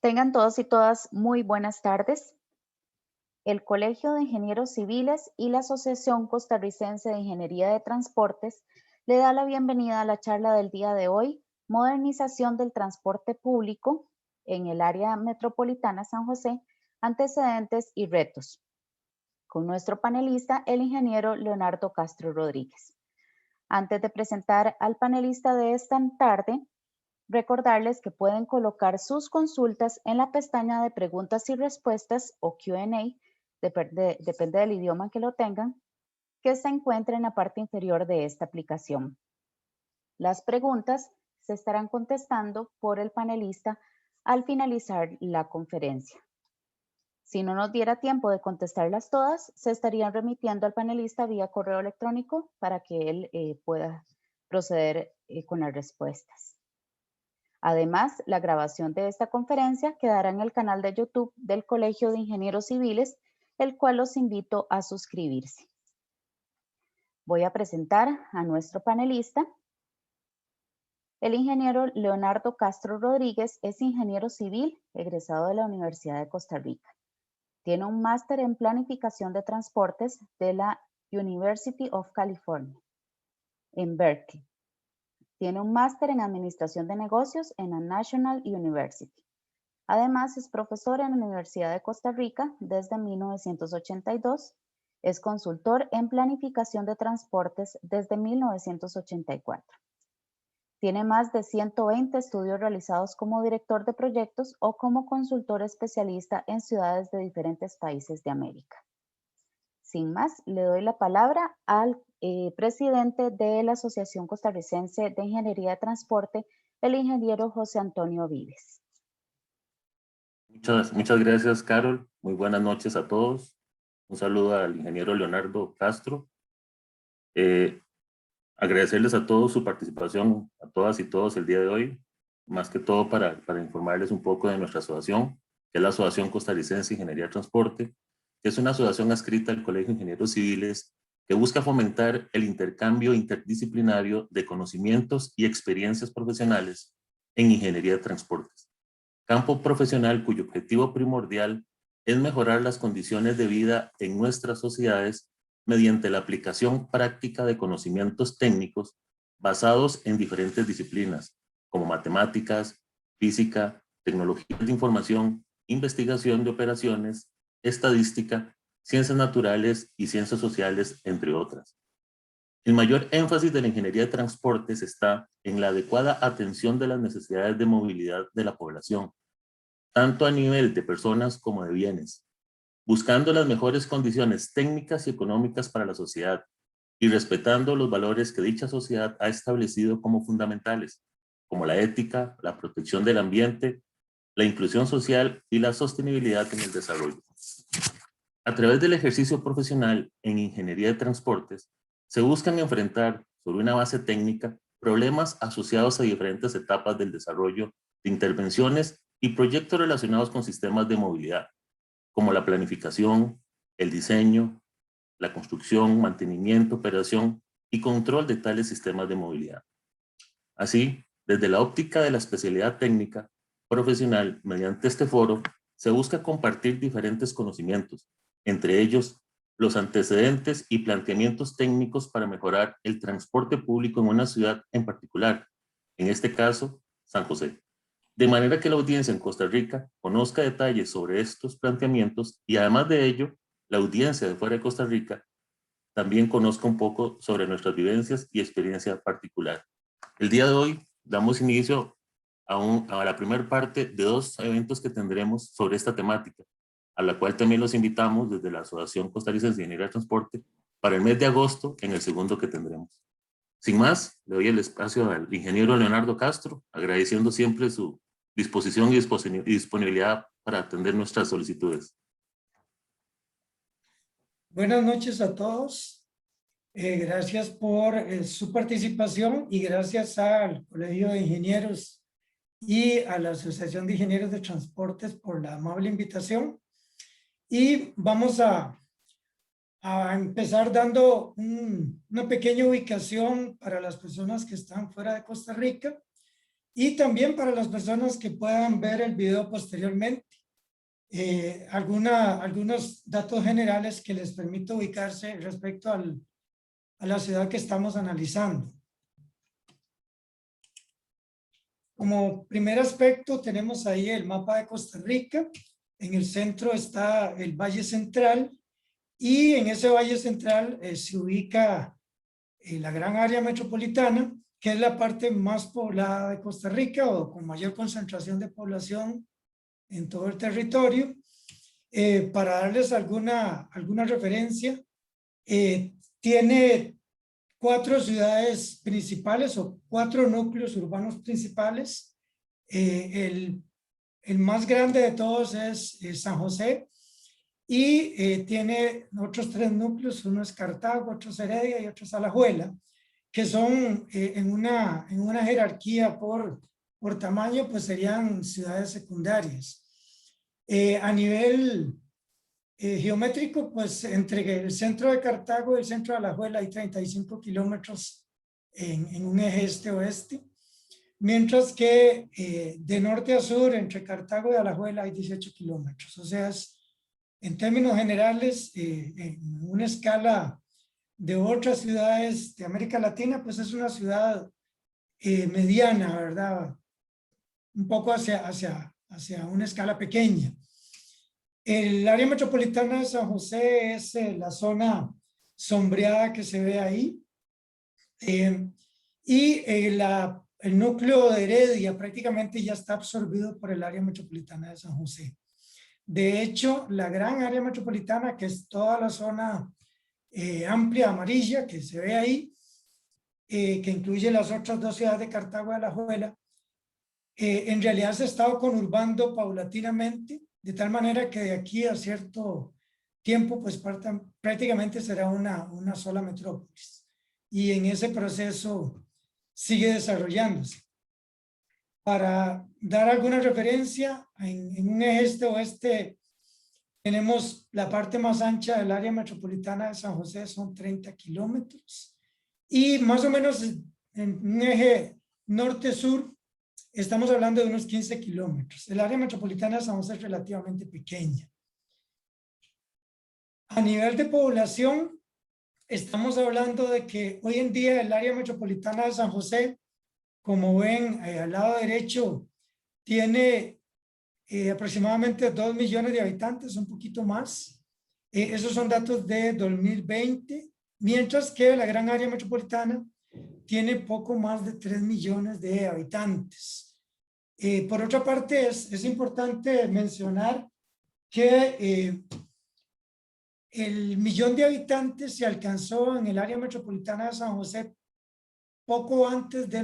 Tengan todos y todas muy buenas tardes. El Colegio de Ingenieros Civiles y la Asociación Costarricense de Ingeniería de Transportes le da la bienvenida a la charla del día de hoy, Modernización del Transporte Público en el área metropolitana San José, antecedentes y retos, con nuestro panelista, el ingeniero Leonardo Castro Rodríguez. Antes de presentar al panelista de esta tarde, recordarles que pueden colocar sus consultas en la pestaña de preguntas y respuestas o Q&A, depende del idioma en que lo tengan, que se encuentra en la parte inferior de esta aplicación. Las preguntas se estarán contestando por el panelista al finalizar la conferencia. Si no nos diera tiempo de contestarlas todas, se estarían remitiendo al panelista vía correo electrónico para que él pueda proceder con las respuestas. Además, la grabación de esta conferencia quedará en el canal de YouTube del Colegio de Ingenieros Civiles, el cual los invito a suscribirse. Voy a presentar a nuestro panelista. El ingeniero Leonardo Castro Rodríguez es ingeniero civil, egresado de la Universidad de Costa Rica. Tiene un máster en planificación de transportes de la University of California, en Berkeley. Tiene un máster en Administración de Negocios en la National University. Además, es profesor en la Universidad de Costa Rica desde 1982. Es consultor en Planificación de Transportes desde 1984. Tiene más de 120 estudios realizados como director de proyectos o como consultor especialista en ciudades de diferentes países de América. Sin más, le doy la palabra al presidente de la Asociación Costarricense de Ingeniería de Transporte, el ingeniero José Antonio Vives. Muchas gracias, Carol. Muy buenas noches a todos. Un saludo al ingeniero Leonardo Castro. Agradecerles a todos su participación, a todas y todos el día de hoy, más que todo para informarles un poco de nuestra asociación, que es la Asociación Costarricense de Ingeniería de Transporte, que es una asociación adscrita al Colegio de Ingenieros Civiles que busca fomentar el intercambio interdisciplinario de conocimientos y experiencias profesionales en ingeniería de transportes, campo profesional cuyo objetivo primordial es mejorar las condiciones de vida en nuestras sociedades mediante la aplicación práctica de conocimientos técnicos basados en diferentes disciplinas, como matemáticas, física, tecnologías de información, investigación de operaciones, estadística, ciencias naturales y ciencias sociales, entre otras. El mayor énfasis de la ingeniería de transportes está en la adecuada atención de las necesidades de movilidad de la población, tanto a nivel de personas como de bienes, buscando las mejores condiciones técnicas y económicas para la sociedad y respetando los valores que dicha sociedad ha establecido como fundamentales, como la ética, la protección del ambiente, la inclusión social y la sostenibilidad en el desarrollo. A través del ejercicio profesional en ingeniería de transportes, se buscan enfrentar, sobre una base técnica, problemas asociados a diferentes etapas del desarrollo de intervenciones y proyectos relacionados con sistemas de movilidad, como la planificación, el diseño, la construcción, mantenimiento, operación y control de tales sistemas de movilidad. Así, desde la óptica de la especialidad técnica profesional, mediante este foro, se busca compartir diferentes conocimientos, entre ellos los antecedentes y planteamientos técnicos para mejorar el transporte público en una ciudad en particular, en este caso, San José. De manera que la audiencia en Costa Rica conozca detalles sobre estos planteamientos y además de ello, la audiencia de fuera de Costa Rica también conozca un poco sobre nuestras vivencias y experiencia particular. El día de hoy damos inicio a la primera parte de dos eventos que tendremos sobre esta temática, a la cual también los invitamos desde la Asociación Costarricense de Ingeniería de Transporte para el mes de agosto en el segundo que tendremos. Sin más, le doy el espacio al ingeniero Leonardo Castro, agradeciendo siempre su disposición y disponibilidad para atender nuestras solicitudes. Buenas noches a todos. Gracias por su participación y gracias al Colegio de Ingenieros y a la Asociación de Ingenieros de Transportes por la amable invitación. Y vamos a empezar dando una pequeña ubicación para las personas que están fuera de Costa Rica. y también para las personas que puedan ver el video posteriormente. Algunos datos generales que les permito ubicarse respecto a la ciudad que estamos analizando. Como primer aspecto tenemos ahí el mapa de Costa Rica. En el centro está el Valle Central y en ese Valle Central se ubica la gran área metropolitana, que es la parte más poblada de Costa Rica o con mayor concentración de población en todo el territorio. Para darles alguna referencia, tiene 4 ciudades principales o 4 núcleos urbanos principales. El más grande de todos es San José y tiene otros 3 núcleos, uno es Cartago, otro es Heredia y otro es Alajuela, que son en una jerarquía por tamaño, pues serían ciudades secundarias. A nivel geométrico, pues entre el centro de Cartago y el centro de Alajuela hay 35 kilómetros en un eje este-oeste, mientras que de norte a sur, entre Cartago y Alajuela hay 18 kilómetros. O sea, en términos generales, en una escala de otras ciudades de América Latina, pues es una ciudad mediana, ¿verdad? Un poco hacia una escala pequeña. El área metropolitana de San José es la zona sombreada que se ve ahí. El núcleo de Heredia prácticamente ya está absorbido por el área metropolitana de San José. De hecho, la gran área metropolitana, que es toda la zona amplia amarilla que se ve ahí, que incluye las otras 2 ciudades de Cartago y Alajuela, en realidad se ha estado conurbando paulatinamente, de tal manera que de aquí a cierto tiempo, pues prácticamente será una sola metrópolis. Y en ese proceso sigue desarrollándose. Para dar alguna referencia, en un eje este-oeste tenemos la parte más ancha del área metropolitana de San José, son 30 kilómetros. Y más o menos en un eje norte-sur, estamos hablando de unos 15 kilómetros. El área metropolitana de San José es relativamente pequeña. A nivel de población, estamos hablando de que hoy en día el área metropolitana de San José, como ven al lado derecho, tiene aproximadamente 2 millones de habitantes, un poquito más. Esos son datos de 2020, mientras que la gran área metropolitana tiene poco más de 3 millones de habitantes. Por otra parte, es importante mencionar que el millón de habitantes se alcanzó en el área metropolitana de San José poco antes de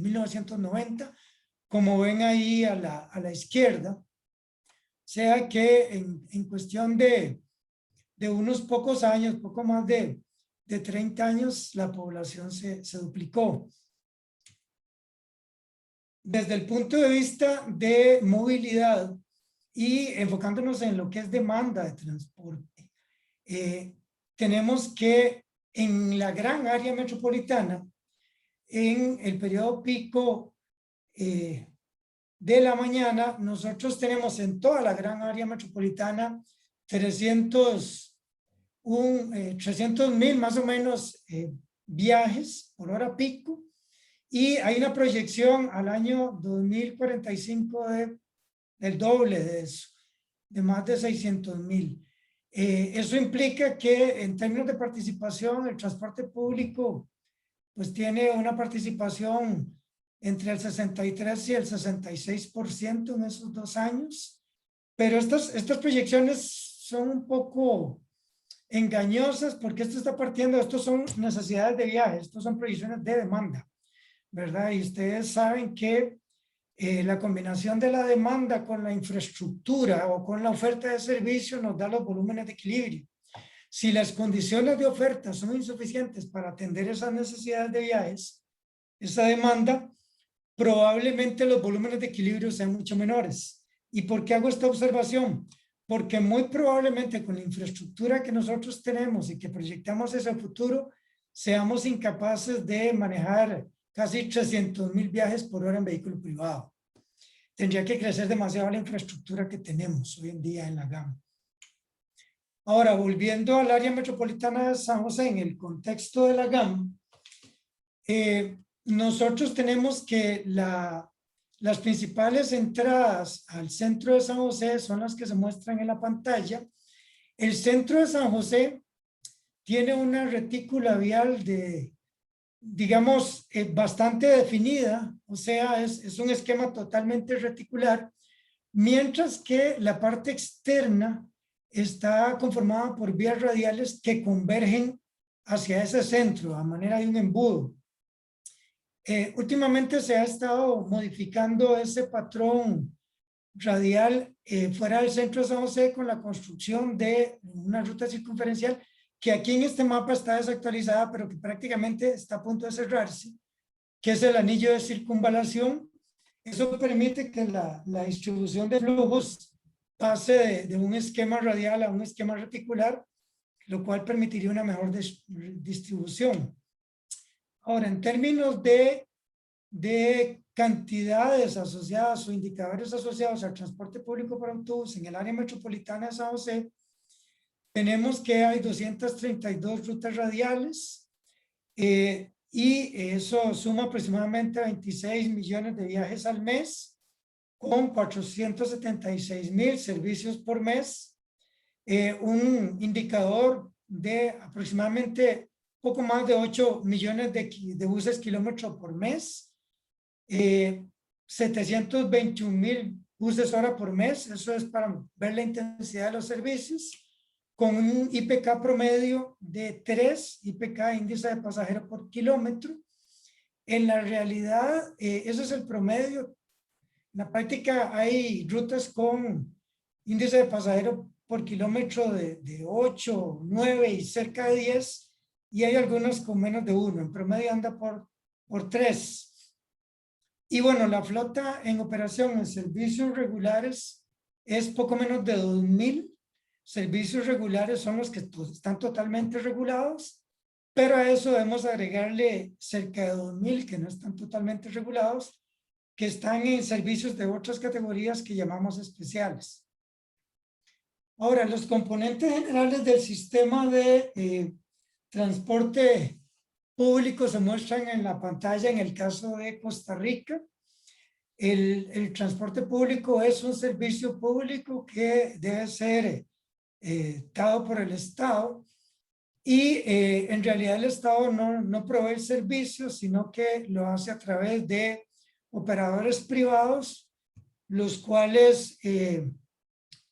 1990, como ven ahí a la izquierda. O sea que en cuestión de unos pocos años, poco más de 30 años, la población se duplicó. Desde el punto de vista de movilidad y enfocándonos en lo que es demanda de transporte, tenemos que en la gran área metropolitana, en el periodo pico de la mañana, nosotros tenemos en toda la gran área metropolitana 300,000 más o menos viajes por hora pico, y hay una proyección al año 2045 del doble de eso, de más de 600,000. Eso implica que en términos de participación, el transporte público pues tiene una participación entre el 63 y el 66% en esos 2 años, pero estas proyecciones son un poco engañosas porque esto está partiendo, estos son necesidades de viaje, estos son proyecciones de demanda, ¿verdad? Y ustedes saben que la combinación de la demanda con la infraestructura o con la oferta de servicio nos da los volúmenes de equilibrio. Si las condiciones de oferta son insuficientes para atender esas necesidades de viajes, esa demanda, probablemente los volúmenes de equilibrio sean mucho menores. ¿Y por qué hago esta observación? Porque muy probablemente con la infraestructura que nosotros tenemos y que proyectamos hacia el futuro, seamos incapaces de manejar casi 300.000 viajes por hora en vehículo privado. Tendría que crecer demasiado la infraestructura que tenemos hoy en día en la GAM. Ahora, volviendo al área metropolitana de San José, en el contexto de la GAM, nosotros tenemos que las principales entradas al centro de San José son las que se muestran en la pantalla. El centro de San José tiene una retícula vial de, digamos, bastante definida, o sea, es un esquema totalmente reticular, mientras que la parte externa está conformada por vías radiales que convergen hacia ese centro a manera de un embudo. Últimamente se ha estado modificando ese patrón radial fuera del centro de San José con la construcción de una ruta circunferencial que aquí en este mapa está desactualizada, pero que prácticamente está a punto de cerrarse, que es el anillo de circunvalación. Eso permite que la distribución de flujos pase de un esquema radial a un esquema reticular, lo cual permitiría una mejor distribución. Ahora, en términos de cantidades asociadas o indicadores asociados al transporte público por autobús en el área metropolitana de San José, tenemos que hay 232 rutas radiales y eso suma aproximadamente 26 millones de viajes al mes, con 476,000 servicios por mes, un indicador de aproximadamente poco más de 8 millones de buses kilómetros por mes, 721,000 buses hora por mes, eso es para ver la intensidad de los servicios, con un IPK promedio de 3, IPK, índice de pasajero por kilómetro. En la realidad, ese es el promedio. En la práctica hay rutas con índice de pasajero por kilómetro de 8, 9 y cerca de 10, y hay algunos con menos de 1, en promedio anda por 3. Y bueno, la flota en operación en servicios regulares es poco menos de 2,000. Servicios regulares son los que están totalmente regulados, pero a eso debemos agregarle cerca de 2,000 que no están totalmente regulados, que están en servicios de otras categorías que llamamos especiales. Ahora, los componentes generales del sistema de transporte público se muestran en la pantalla en el caso de Costa Rica. El transporte público es un servicio público que debe ser dado por el Estado y en realidad el Estado no provee servicios, sino que lo hace a través de operadores privados, los cuales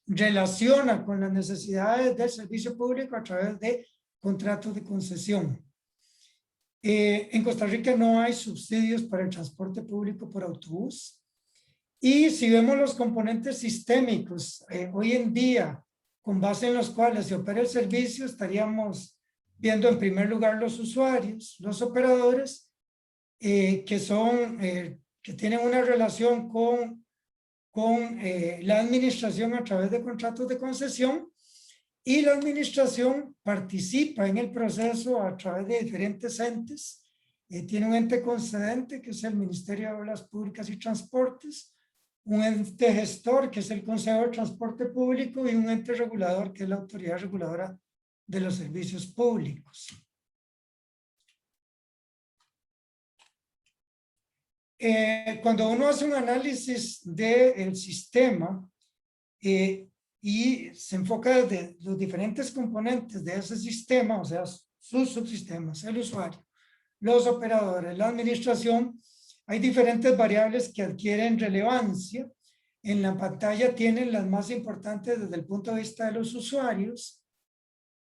relaciona con las necesidades del servicio público a través de contratos de concesión. En Costa Rica no hay subsidios para el transporte público por autobús. Y si vemos los componentes sistémicos, hoy en día, con base en los cuales se opera el servicio, estaríamos viendo en primer lugar los usuarios, los operadores, que tienen una relación con la administración a través de contratos de concesión, y la administración participa en el proceso a través de diferentes entes. Tiene un ente concedente, que es el Ministerio de Obras Públicas y Transportes, un ente gestor, que es el Consejo de Transporte Público, y un ente regulador, que es la Autoridad Reguladora de los Servicios Públicos. Cuando uno hace un análisis del sistema y se enfoca desde los diferentes componentes de ese sistema, o sea, sus subsistemas, el usuario, los operadores, la administración, hay diferentes variables que adquieren relevancia. En la pantalla tienen las más importantes desde el punto de vista de los usuarios.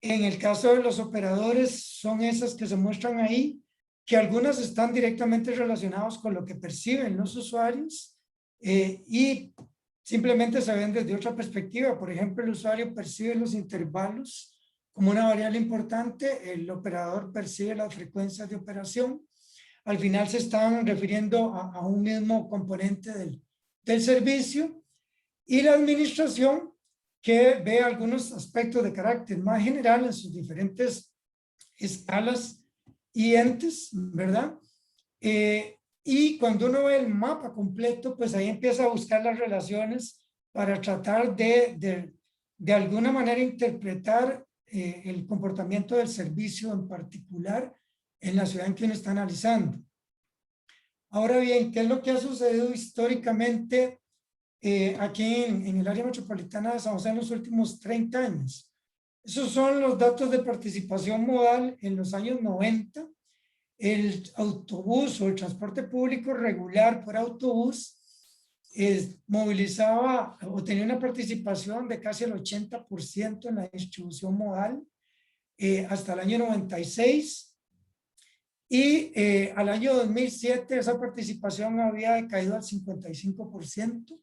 En el caso de los operadores, son esas que se muestran ahí, que algunas están directamente relacionadas con lo que perciben los usuarios y simplemente se ven desde otra perspectiva. Por ejemplo, el usuario percibe los intervalos como una variable importante, el operador percibe las frecuencias de operación. Al final se están refiriendo a un mismo componente del servicio, y la administración, que ve algunos aspectos de carácter más general en sus diferentes escalas y entes, ¿verdad? Y cuando uno ve el mapa completo, pues ahí empieza a buscar las relaciones para tratar de alguna manera interpretar el comportamiento del servicio en particular en la ciudad en que uno está analizando. Ahora bien, ¿qué es lo que ha sucedido históricamente aquí en el área metropolitana de San José en los últimos 30 años? Esos son los datos de participación modal en los años 90. El autobús o el transporte público regular por autobús movilizaba o tenía una participación de casi el 80% en la distribución modal hasta el año 96. Y al año 2007 esa participación había decaído al 55%.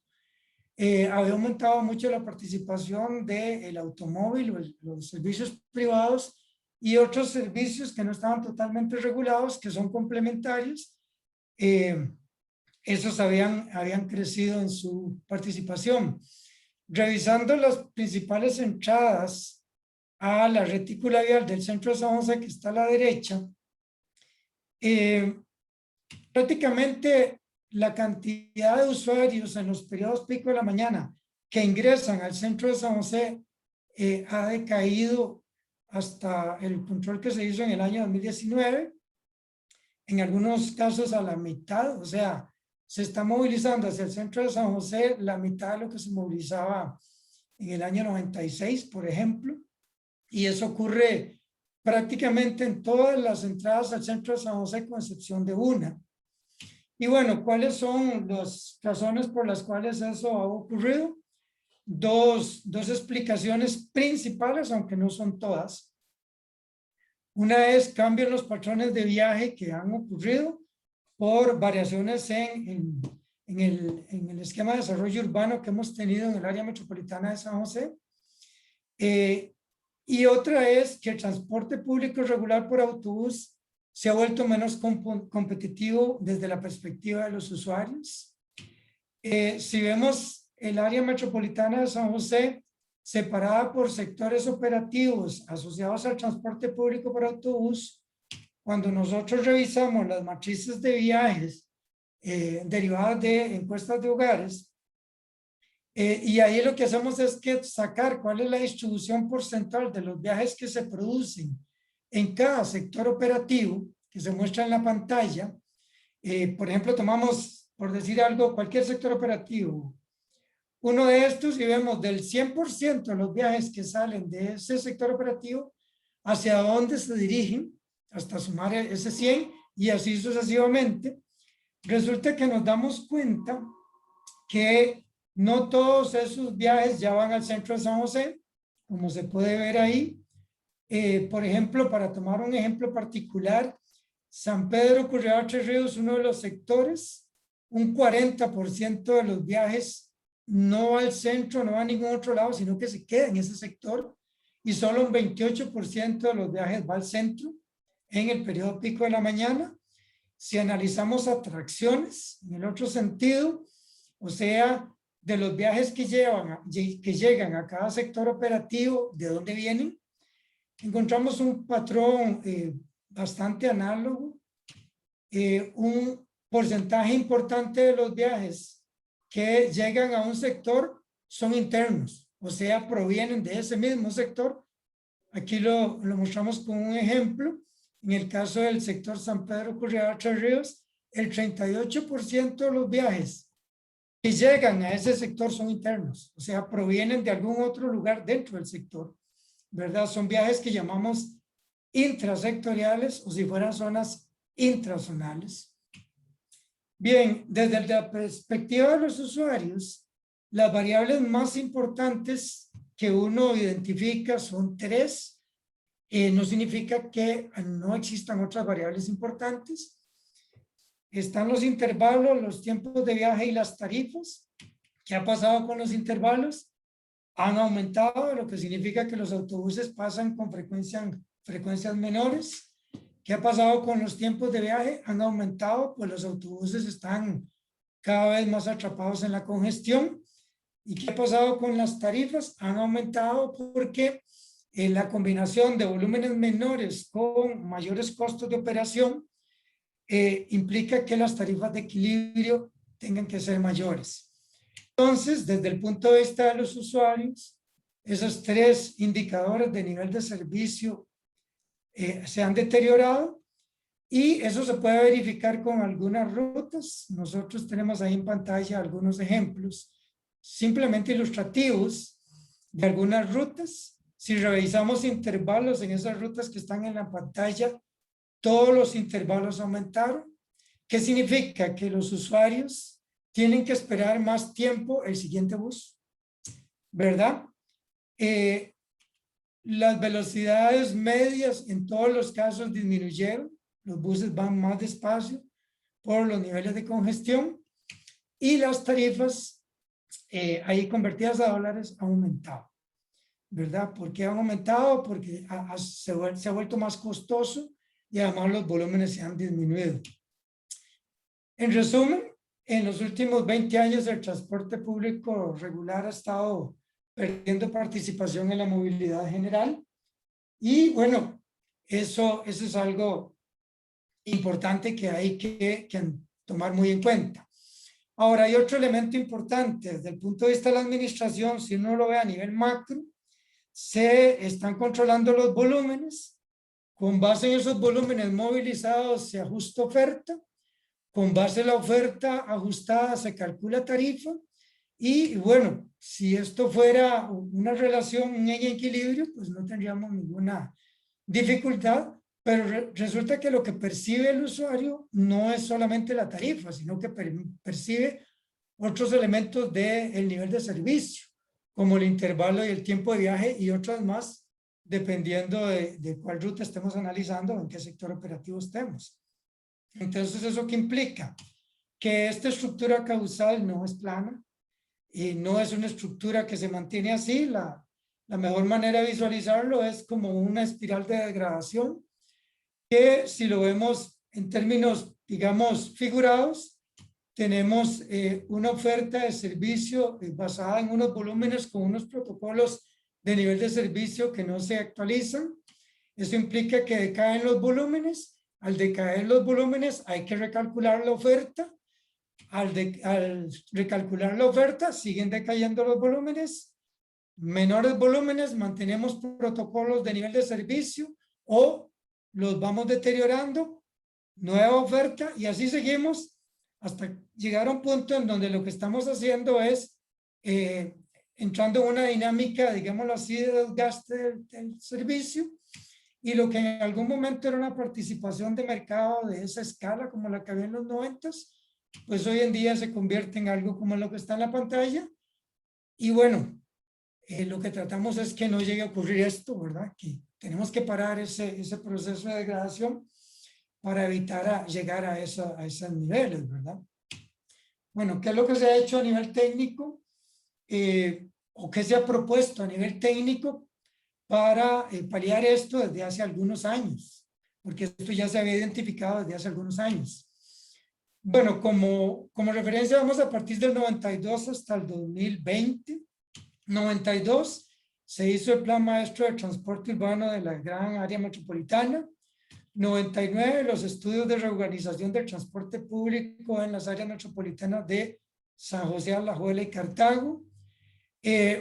Había aumentado mucho la participación del automóvil o los servicios privados y otros servicios que no estaban totalmente regulados, que son complementarios. Esos habían crecido en su participación. Revisando las principales entradas a la retícula vial del centro de San José, que está a la derecha, prácticamente la cantidad de usuarios en los periodos pico de la mañana que ingresan al centro de San José ha decaído hasta el control que se hizo en el año 2019, en algunos casos a la mitad, o sea, se está movilizando hacia el centro de San José la mitad de lo que se movilizaba en el año 96, por ejemplo, y eso ocurre prácticamente en todas las entradas al centro de San José, con excepción de una. Y bueno, ¿cuáles son las razones por las cuales eso ha ocurrido? Dos explicaciones principales, aunque no son todas. Una es cambios en los patrones de viaje que han ocurrido por variaciones en el esquema de desarrollo urbano que hemos tenido en el área metropolitana de San José. Y otra es que el transporte público regular por autobús se ha vuelto menos competitivo desde la perspectiva de los usuarios. Si vemos el área metropolitana de San José separada por sectores operativos asociados al transporte público por autobús, cuando nosotros revisamos las matrices de viajes derivadas de encuestas de hogares, y ahí lo que hacemos es que sacar cuál es la distribución porcentual de los viajes que se producen en cada sector operativo, que se muestra en la pantalla. Por ejemplo, tomamos, por decir algo, cualquier sector operativo, uno de estos, y vemos del 100% de los viajes que salen de ese sector operativo, hacia dónde se dirigen, hasta sumar ese 100 y así sucesivamente. Resulta que nos damos cuenta que no todos esos viajes ya van al centro de San José, como se puede ver ahí. Por ejemplo, para tomar un ejemplo particular, San Pedro Curridabat Tres Ríos, uno de los sectores, un 40% de los viajes no va al centro, no va a ningún otro lado, sino que se queda en ese sector, y solo un 28% de los viajes va al centro en el periodo pico de la mañana. Si analizamos atracciones, en el otro sentido, o sea, de los viajes que llegan a cada sector operativo, de dónde vienen, encontramos un patrón bastante análogo. Un porcentaje importante de los viajes que llegan a un sector son internos, o sea, provienen de ese mismo sector. Aquí lo mostramos con un ejemplo. En el caso del sector San Pedro Curridabat Tres Ríos, el 38% de los viajes que llegan a ese sector son internos, o sea, provienen de algún otro lugar dentro del sector, ¿verdad? Son viajes que llamamos intrasectoriales, o si fueran zonas intrazonales. Bien, desde la perspectiva de los usuarios, las variables más importantes que uno identifica son 3. No significa que no existan otras variables importantes. Están los intervalos, los tiempos de viaje y las tarifas. ¿Qué ha pasado con los intervalos? Han aumentado, lo que significa que los autobuses pasan con frecuencias menores. ¿Qué ha pasado con los tiempos de viaje? Han aumentado, pues los autobuses están cada vez más atrapados en la congestión. ¿Y qué ha pasado con las tarifas? Han aumentado porque la combinación de volúmenes menores con mayores costos de operación implica que las tarifas de equilibrio tengan que ser mayores. Entonces, desde el punto de vista de los usuarios, esos tres indicadores de nivel de servicio se han deteriorado y eso se puede verificar con algunas rutas. Nosotros tenemos ahí en pantalla algunos ejemplos simplemente ilustrativos de algunas rutas. Si revisamos intervalos en esas rutas que están en la pantalla, todos los intervalos aumentaron. ¿Qué significa? Que los usuarios tienen que esperar más tiempo el siguiente bus, ¿verdad? Las velocidades medias en todos los casos disminuyeron. Los buses van más despacio por los niveles de congestión y las tarifas ahí convertidas a dólares han aumentado, ¿verdad? ¿Por qué han aumentado? Porque se ha vuelto más costoso y además los volúmenes se han disminuido. En resumen, en los últimos 20 años el transporte público regular ha estado perdiendo participación en la movilidad general y bueno, eso es algo importante que hay que tomar muy en cuenta. Ahora, hay otro elemento importante desde el punto de vista de la administración, si uno lo ve a nivel macro, se están controlando los volúmenes, con base en esos volúmenes movilizados se ajusta oferta, con base en la oferta ajustada se calcula tarifa y bueno, si esto fuera una relación en equilibrio, pues no tendríamos ninguna dificultad, pero resulta que lo que percibe el usuario no es solamente la tarifa, sino que percibe otros elementos del nivel de servicio, como el intervalo y el tiempo de viaje y otras más, dependiendo de cuál ruta estemos analizando o en qué sector operativo estemos. Entonces, ¿eso qué implica? Que esta estructura causal no es plana y no es una estructura que se mantiene así. La mejor manera de visualizarlo es como una espiral de degradación que si lo vemos en términos, digamos, figurados, tenemos una oferta de servicio basada en unos volúmenes con unos protocolos de nivel de servicio que no se actualizan. Eso implica que decaen los volúmenes. Al decaer los volúmenes hay que recalcular la oferta. Al recalcular la oferta siguen decayendo los volúmenes. Menores volúmenes, mantenemos protocolos de nivel de servicio o los vamos deteriorando, nueva oferta y así seguimos hasta llegar a un punto en donde lo que estamos haciendo es entrando en una dinámica, digámoslo así, de desgaste del servicio y lo que en algún momento era una participación de mercado de esa escala como la que había en los 90s, pues hoy en día se convierte en algo como lo que está en la pantalla y bueno, lo que tratamos es que no llegue a ocurrir esto, ¿verdad? Que tenemos que parar ese proceso de degradación para evitar llegar a esos niveles, ¿verdad? Bueno, ¿qué es lo que se ha hecho a nivel técnico? ¿O qué se ha propuesto a nivel técnico para paliar esto desde hace algunos años? Porque esto ya se había identificado desde hace algunos años. Bueno, como referencia vamos a partir del 92 hasta el 2020. 92 se hizo el Plan Maestro de Transporte Urbano de la gran área metropolitana. 99 los estudios de reorganización del transporte público en las áreas metropolitanas de San José, Alajuela y Cartago.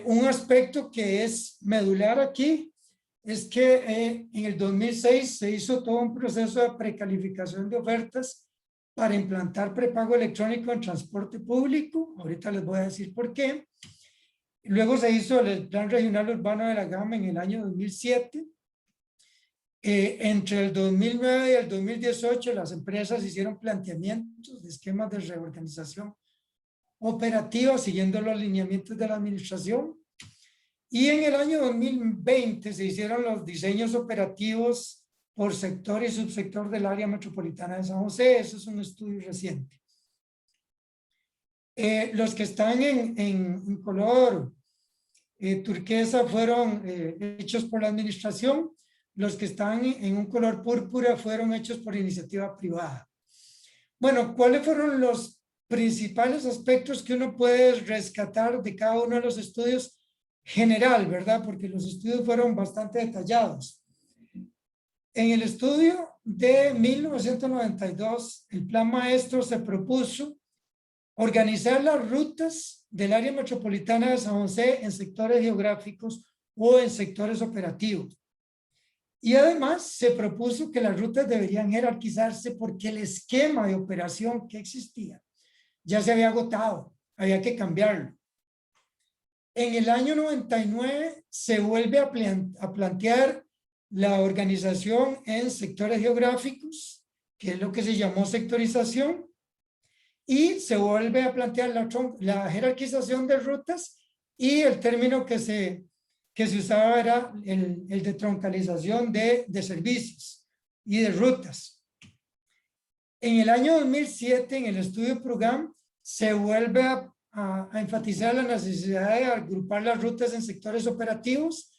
Un aspecto que es medular aquí es que en el 2006 se hizo todo un proceso de precalificación de ofertas para implantar prepago electrónico en transporte público. Ahorita les voy a decir por qué. Luego se hizo el Plan Regional Urbano de la Gama en el año 2007. Entre el 2009 y el 2018 las empresas hicieron planteamientos de esquemas de reorganización operativa siguiendo los lineamientos de la administración. Y en el año 2020 se hicieron los diseños operativos por sector y subsector del área metropolitana de San José. Eso es un estudio reciente. Los que están en color turquesa fueron hechos por la administración. Los que están en un color púrpura fueron hechos por iniciativa privada. Bueno, ¿cuáles fueron los principales aspectos que uno puede rescatar de cada uno de los estudios general, verdad? Porque los estudios fueron bastante detallados. En el estudio de 1992, el Plan Maestro se propuso organizar las rutas del área metropolitana de San José en sectores geográficos o en sectores operativos. Y además se propuso que las rutas deberían jerarquizarse porque el esquema de operación que existía ya se había agotado, había que cambiarlo. En el año 99 se vuelve a plantear la organización en sectores geográficos, que es lo que se llamó sectorización, y se vuelve a plantear la jerarquización de rutas, y el término que se usaba era el de troncalización de servicios y de rutas. En el año 2007, en el estudio PROGAM, se vuelve a enfatizar la necesidad de agrupar las rutas en sectores operativos,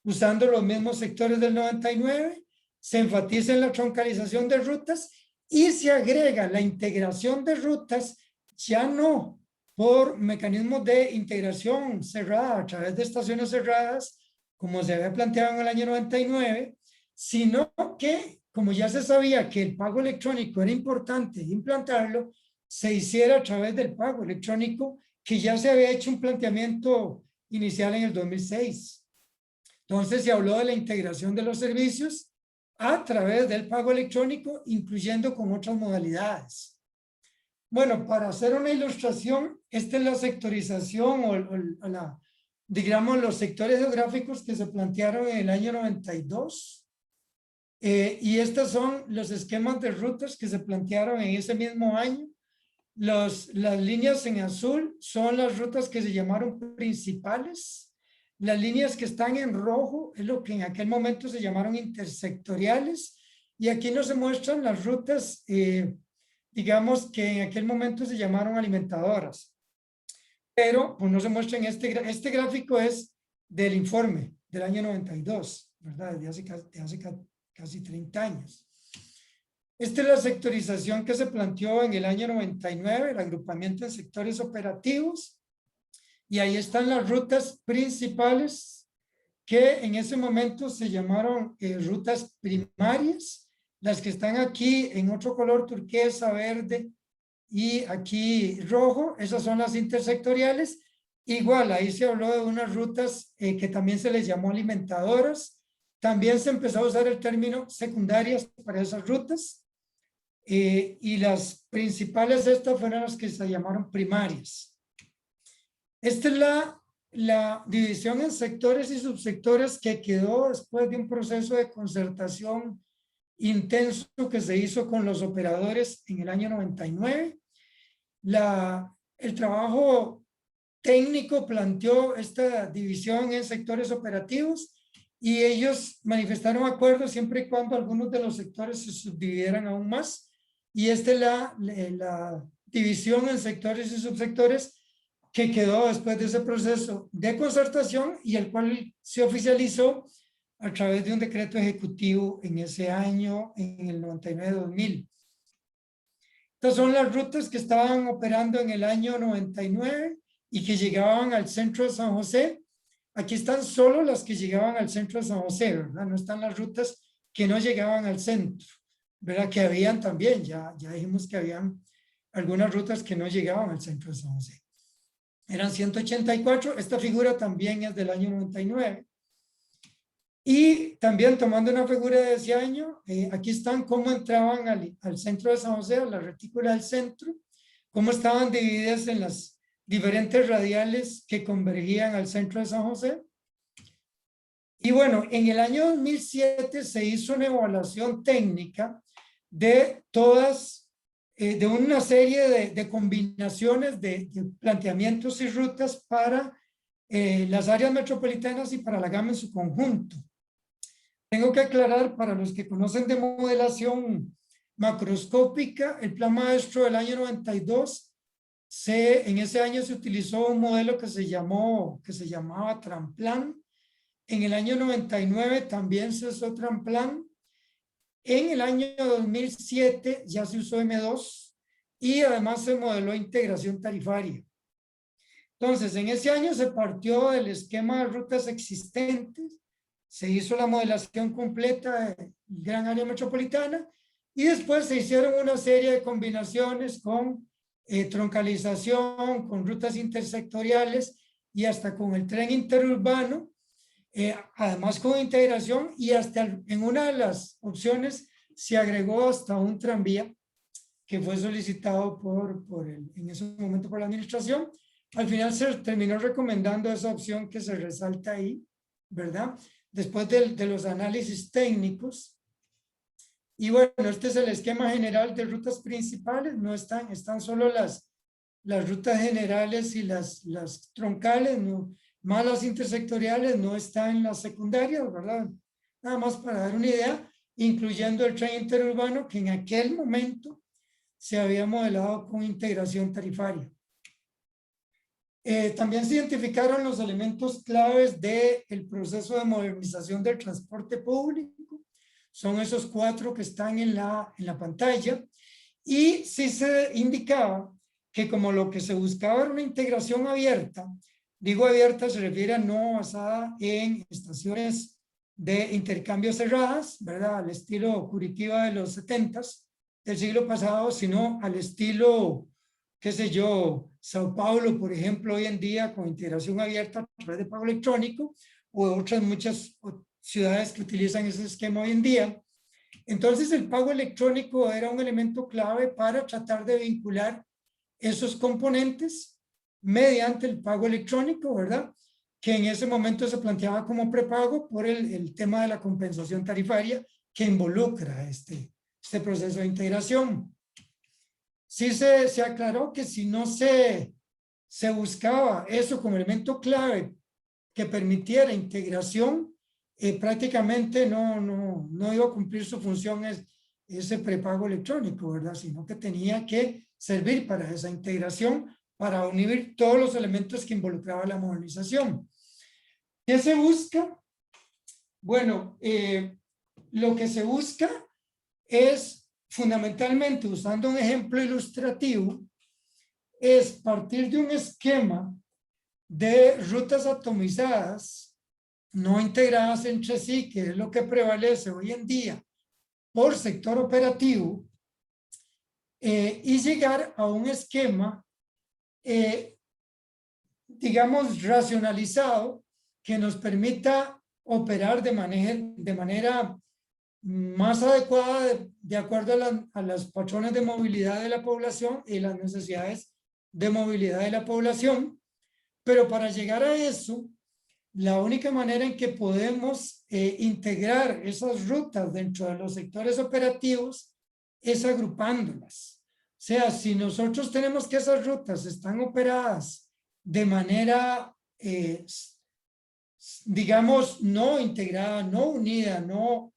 usando los mismos sectores del 99, se enfatiza en la troncalización de rutas y se agrega la integración de rutas, ya no por mecanismos de integración cerrada a través de estaciones cerradas, como se había planteado en el año 99, sino que, como ya se sabía que el pago electrónico era importante implantarlo, se hiciera a través del pago electrónico, que ya se había hecho un planteamiento inicial en el 2006. Entonces se habló de la integración de los servicios a través del pago electrónico, incluyendo con otras modalidades. Bueno, para hacer una ilustración, esta es la sectorización o digamos, los sectores geográficos que se plantearon en el año 92. Y estos son los esquemas de rutas que se plantearon en ese mismo año. Las líneas en azul son las rutas que se llamaron principales. Las líneas que están en rojo es lo que en aquel momento se llamaron intersectoriales. Y aquí no se muestran las rutas, digamos, que en aquel momento se llamaron alimentadoras. Pero pues no se muestra en este gráfico es del informe del año 92, ¿verdad? De hace casi 30 años. Esta es la sectorización que se planteó en el año 99, el agrupamiento en sectores operativos. Y ahí están las rutas principales que en ese momento se llamaron rutas primarias. Las que están aquí en otro color turquesa, verde y aquí rojo, esas son las intersectoriales. Igual, ahí se habló de unas rutas que también se les llamó alimentadoras. También se empezó a usar el término secundarias para esas rutas. Y las principales de estas fueron las que se llamaron primarias. Esta es la división en sectores y subsectores que quedó después de un proceso de concertación intenso que se hizo con los operadores en el año 99. El trabajo técnico planteó esta división en sectores operativos y ellos manifestaron acuerdo siempre y cuando algunos de los sectores se subdividieran aún más. Y esta es la división en sectores y subsectores que quedó después de ese proceso de concertación y el cual se oficializó a través de un decreto ejecutivo en ese año, en el 99-2000. Estas son las rutas que estaban operando en el año 99 y que llegaban al centro de San José. Aquí están solo las que llegaban al centro de San José, ¿verdad? No están las rutas que no llegaban al centro, ¿verdad? Que habían también, ya dijimos que habían algunas rutas que no llegaban al centro de San José. Eran 184, esta figura también es del año 99. Y también tomando una figura de ese año, aquí están cómo entraban al centro de San José, a la retícula del centro, cómo estaban divididas en las diferentes radiales que convergían al centro de San José. Y bueno, en el año 2007 se hizo una evaluación técnica de todas, de una serie de combinaciones de planteamientos y rutas para las áreas metropolitanas y para la gama en su conjunto. Tengo que aclarar para los que conocen de modelación macroscópica, el plan maestro del año 92, en ese año se utilizó un modelo que se llamaba Transplan. En el año 99 también se usó Transplan. En el año 2007 ya se usó M2 y además se modeló integración tarifaria. Entonces, en ese año se partió del esquema de rutas existentes, se hizo la modelación completa del gran área metropolitana Y después se hicieron una serie de combinaciones con troncalización, con rutas intersectoriales y hasta con el tren interurbano, además con integración, y hasta en una de las opciones se agregó hasta un tranvía que fue solicitado en ese momento por la administración. Al final se terminó recomendando esa opción que se resalta ahí, ¿verdad? Después de los análisis técnicos. Y bueno, este es el esquema general de rutas principales. No están solo las rutas generales y las troncales, no, más las intersectoriales, no están en las secundarias, ¿verdad? Nada más para dar una idea, incluyendo el tren interurbano que en aquel momento se había modelado con integración tarifaria. También se identificaron los elementos claves del proceso de modernización del transporte público. Son esos 4 que están en la pantalla. Y sí se indicaba que como lo que se buscaba era una integración abierta, digo abierta se refiere a no basada en estaciones de intercambio cerradas, ¿verdad? Al estilo Curitiba de los 70s del siglo pasado, sino al estilo, qué sé yo, Sao Paulo, por ejemplo, hoy en día con integración abierta a través de pago electrónico, o otras muchas ciudades que utilizan ese esquema hoy en día. Entonces el pago electrónico era un elemento clave para tratar de vincular esos componentes mediante el pago electrónico, ¿verdad? Que en ese momento se planteaba como prepago por el tema de la compensación tarifaria que involucra este proceso de integración. Sí se aclaró que si no se buscaba eso como elemento clave que permitiera integración, prácticamente no iba a cumplir su función ese prepago electrónico, ¿verdad? Sino que tenía que servir para esa integración, para unir todos los elementos que involucraba la modernización. ¿Qué se busca? Bueno, lo que se busca es fundamentalmente, usando un ejemplo ilustrativo, es partir de un esquema de rutas atomizadas, no integradas entre sí, que es lo que prevalece hoy en día por sector operativo, y llegar a un esquema, digamos, racionalizado, que nos permita operar de manera más adecuada de acuerdo a los patrones de movilidad de la población y las necesidades de movilidad de la población. Pero para llegar a eso, la única manera en que podemos integrar esas rutas dentro de los sectores operativos es agrupándolas. O sea, si nosotros tenemos que esas rutas están operadas de manera, digamos, no integrada, no unida, no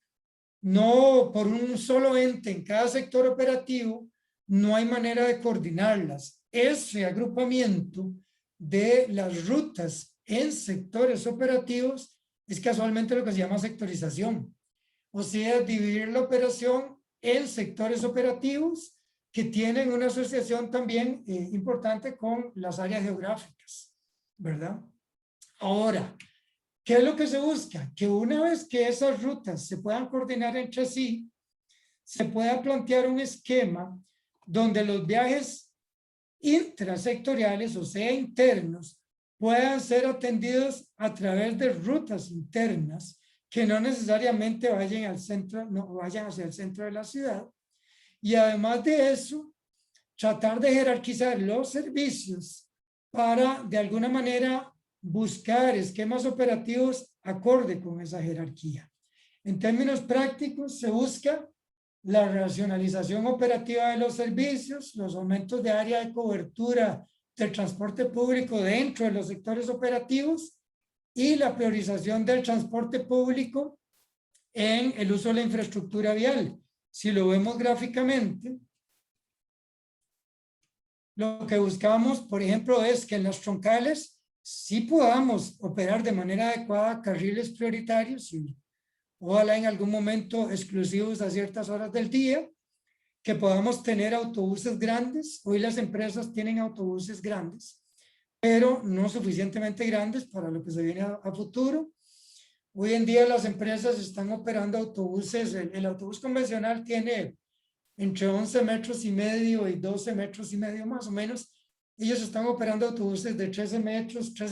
por un solo ente en cada sector operativo, no hay manera de coordinarlas. Ese agrupamiento de las rutas en sectores operativos es casualmente lo que se llama sectorización. O sea, dividir la operación en sectores operativos que tienen una asociación también importante con las áreas geográficas, ¿verdad? Ahora, ¿qué es lo que se busca? Que una vez que esas rutas se puedan coordinar entre sí, se pueda plantear un esquema donde los viajes intrasectoriales, o sea, internos, puedan ser atendidos a través de rutas internas que no necesariamente vayan al centro, no vayan hacia el centro de la ciudad. Y además de eso, tratar de jerarquizar los servicios para, de alguna manera, buscar esquemas operativos acorde con esa jerarquía. En términos prácticos, se busca la racionalización operativa de los servicios, los aumentos de área de cobertura del transporte público dentro de los sectores operativos y la priorización del transporte público en el uso de la infraestructura vial. Si lo vemos gráficamente, lo que buscamos, por ejemplo, es que en las troncales sí podamos operar de manera adecuada carriles prioritarios y ojalá en algún momento exclusivos a ciertas horas del día, que podamos tener autobuses grandes. Hoy las empresas tienen autobuses grandes, pero no suficientemente grandes para lo que se viene a futuro. Hoy en día las empresas están operando autobuses, el autobús convencional tiene entre 11 metros y medio y 12 metros y medio más o menos. Ellos están operando autobuses de 13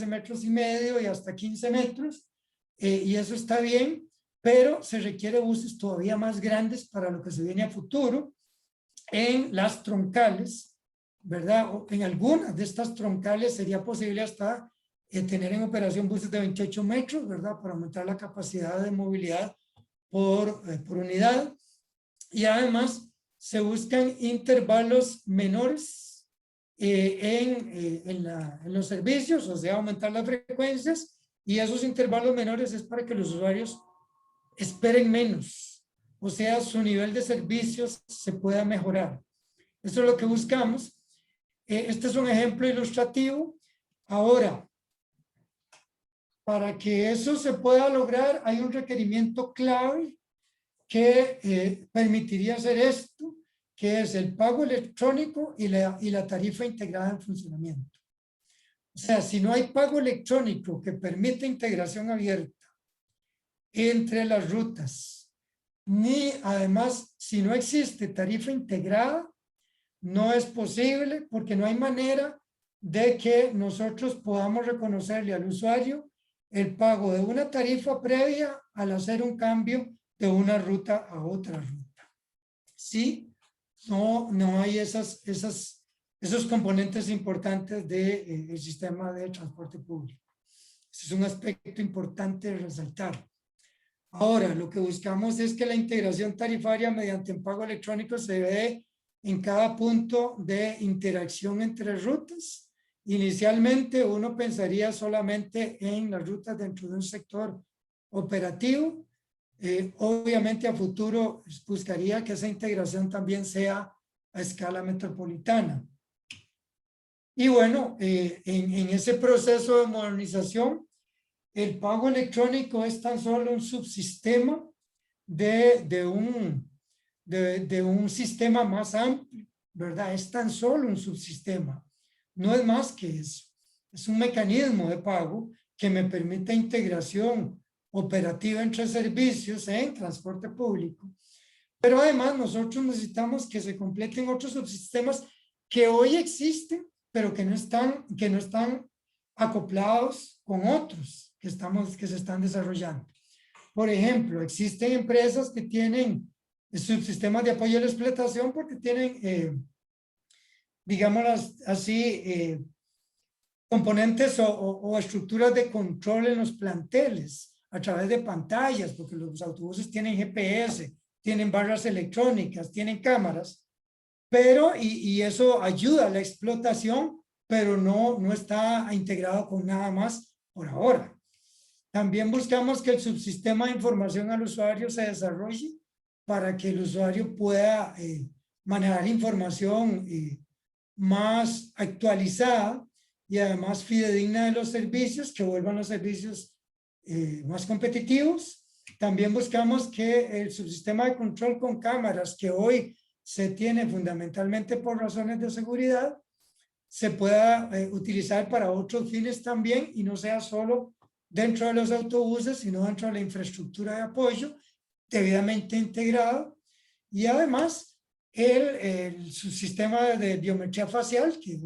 metros y medio y hasta 15 metros, y eso está bien, pero se requiere buses todavía más grandes para lo que se viene a futuro en las troncales, ¿verdad? En algunas de estas troncales sería posible hasta tener en operación buses de 28 metros, ¿verdad? Para aumentar la capacidad de movilidad por unidad. Y además se buscan intervalos menores en los servicios, o sea, aumentar las frecuencias, y esos intervalos menores es para que los usuarios esperen menos, o sea, su nivel de servicios se pueda mejorar. Eso es lo que buscamos. Este es un ejemplo ilustrativo. Ahora, para que eso se pueda lograr, hay un requerimiento clave que permitiría hacer esto, que es el pago electrónico y la tarifa integrada en funcionamiento. O sea, si no hay pago electrónico que permita integración abierta entre las rutas, ni además, si no existe tarifa integrada, no es posible, porque no hay manera de que nosotros podamos reconocerle al usuario el pago de una tarifa previa al hacer un cambio de una ruta a otra ruta. Sí, no hay esos componentes importantes del sistema de transporte público. Ese es un aspecto importante de resaltar. Ahora, lo que buscamos es que la integración tarifaria mediante un pago electrónico se dé en cada punto de interacción entre rutas. Inicialmente uno pensaría solamente en las rutas dentro de un sector operativo. Obviamente a futuro buscaría que esa integración también sea a escala metropolitana. Y bueno, en ese proceso de modernización, el pago electrónico es tan solo un subsistema de un sistema más amplio, ¿verdad? Es tan solo un subsistema. No es más que eso. Es un mecanismo de pago que me permite integración operativa entre servicios en transporte público. Pero además nosotros necesitamos que se completen otros subsistemas que hoy existen, pero que no están acoplados con otros que se están desarrollando. Por ejemplo, existen empresas que tienen subsistemas de apoyo a la explotación porque tienen, digámoslo así, componentes o estructuras de control en los planteles a través de pantallas, porque los autobuses tienen GPS, tienen barras electrónicas, tienen cámaras, pero y eso ayuda a la explotación, pero no está integrado con nada más por ahora. También buscamos que el subsistema de información al usuario se desarrolle para que el usuario pueda manejar información más actualizada y además fidedigna de los servicios, que vuelvan los servicios más competitivos. También buscamos que el subsistema de control con cámaras, que hoy se tiene fundamentalmente por razones de seguridad, se pueda utilizar para otros fines también y no sea solo dentro de los autobuses, sino dentro de la infraestructura de apoyo debidamente integrado. Y además el subsistema de biometría facial, que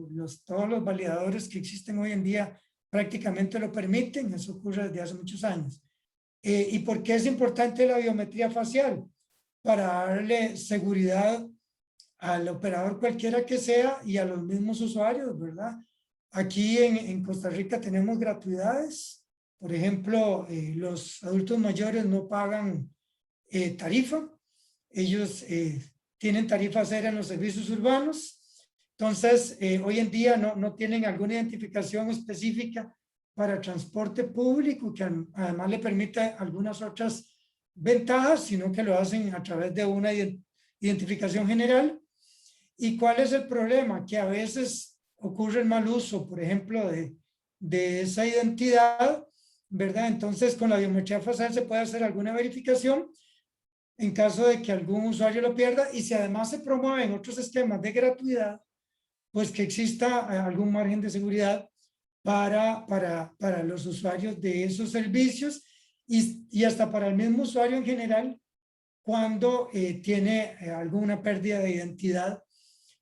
todos los validadores que existen hoy en día prácticamente lo permiten. Eso ocurre desde hace muchos años. ¿Y por qué es importante la biometría facial? Para darle seguridad al operador cualquiera que sea y a los mismos usuarios, ¿verdad? Aquí en Costa Rica tenemos gratuidades. Por ejemplo, los adultos mayores no pagan tarifa. Ellos tienen tarifa cero en los servicios urbanos. Entonces, hoy en día no tienen alguna identificación específica para transporte público, que además le permite algunas otras ventajas, sino que lo hacen a través de una identificación general. ¿Y cuál es el problema? Que a veces ocurre el mal uso, por ejemplo, de esa identidad, ¿verdad? Entonces, con la biometría facial se puede hacer alguna verificación en caso de que algún usuario lo pierda, y si además se promueven otros esquemas de gratuidad, pues que exista algún margen de seguridad para los usuarios de esos servicios y hasta para el mismo usuario en general, cuando tiene alguna pérdida de identidad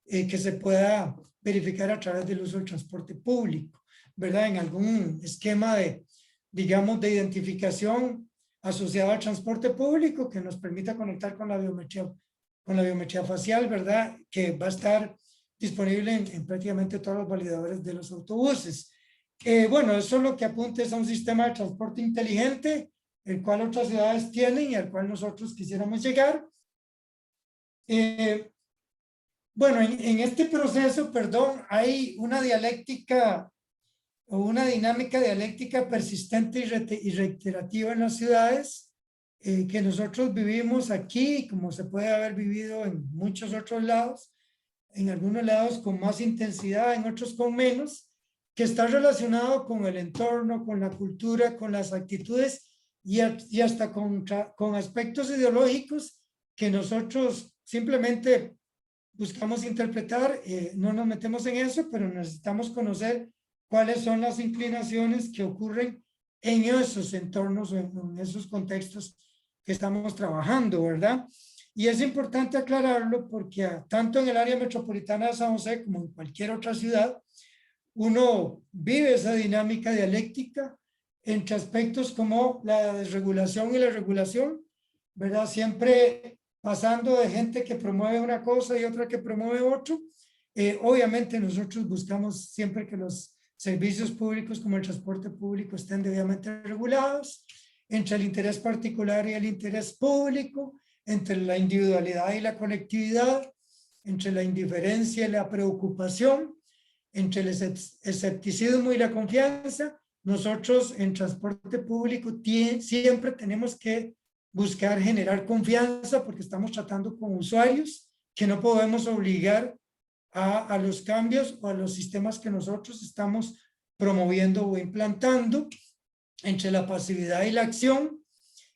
que se pueda verificar a través del uso del transporte público, ¿verdad? En algún esquema de, digamos, de identificación asociado al transporte público que nos permita conectar con la biometría facial, ¿verdad? Que va a estar disponible en prácticamente todos los validadores de los autobuses. Bueno, eso es lo que apunta es a un sistema de transporte inteligente, el cual otras ciudades tienen y al cual nosotros quisiéramos llegar. Bueno, en este proceso, perdón, hay una dialéctica o una dinámica dialéctica persistente y reiterativa en las ciudades que nosotros vivimos aquí, como se puede haber vivido en muchos otros lados, en algunos lados con más intensidad, en otros con menos, que está relacionado con el entorno, con la cultura, con las actitudes y hasta con aspectos ideológicos que nosotros simplemente buscamos interpretar. No nos metemos en eso, pero necesitamos conocer cuáles son las inclinaciones que ocurren en esos entornos, en esos contextos que estamos trabajando, ¿verdad? Y es importante aclararlo porque tanto en el área metropolitana de San José como en cualquier otra ciudad, uno vive esa dinámica dialéctica entre aspectos como la desregulación y la regulación, ¿verdad? Siempre pasando de gente que promueve una cosa y otra que promueve otro. Obviamente nosotros buscamos siempre que los servicios públicos como el transporte público estén debidamente regulados, entre el interés particular y el interés público, entre la individualidad y la colectividad, entre la indiferencia y la preocupación, entre el escepticismo y la confianza. Nosotros en transporte público siempre tenemos que buscar generar confianza porque estamos tratando con usuarios que no podemos obligar a los cambios o a los sistemas que nosotros estamos promoviendo o implantando, entre la pasividad y la acción,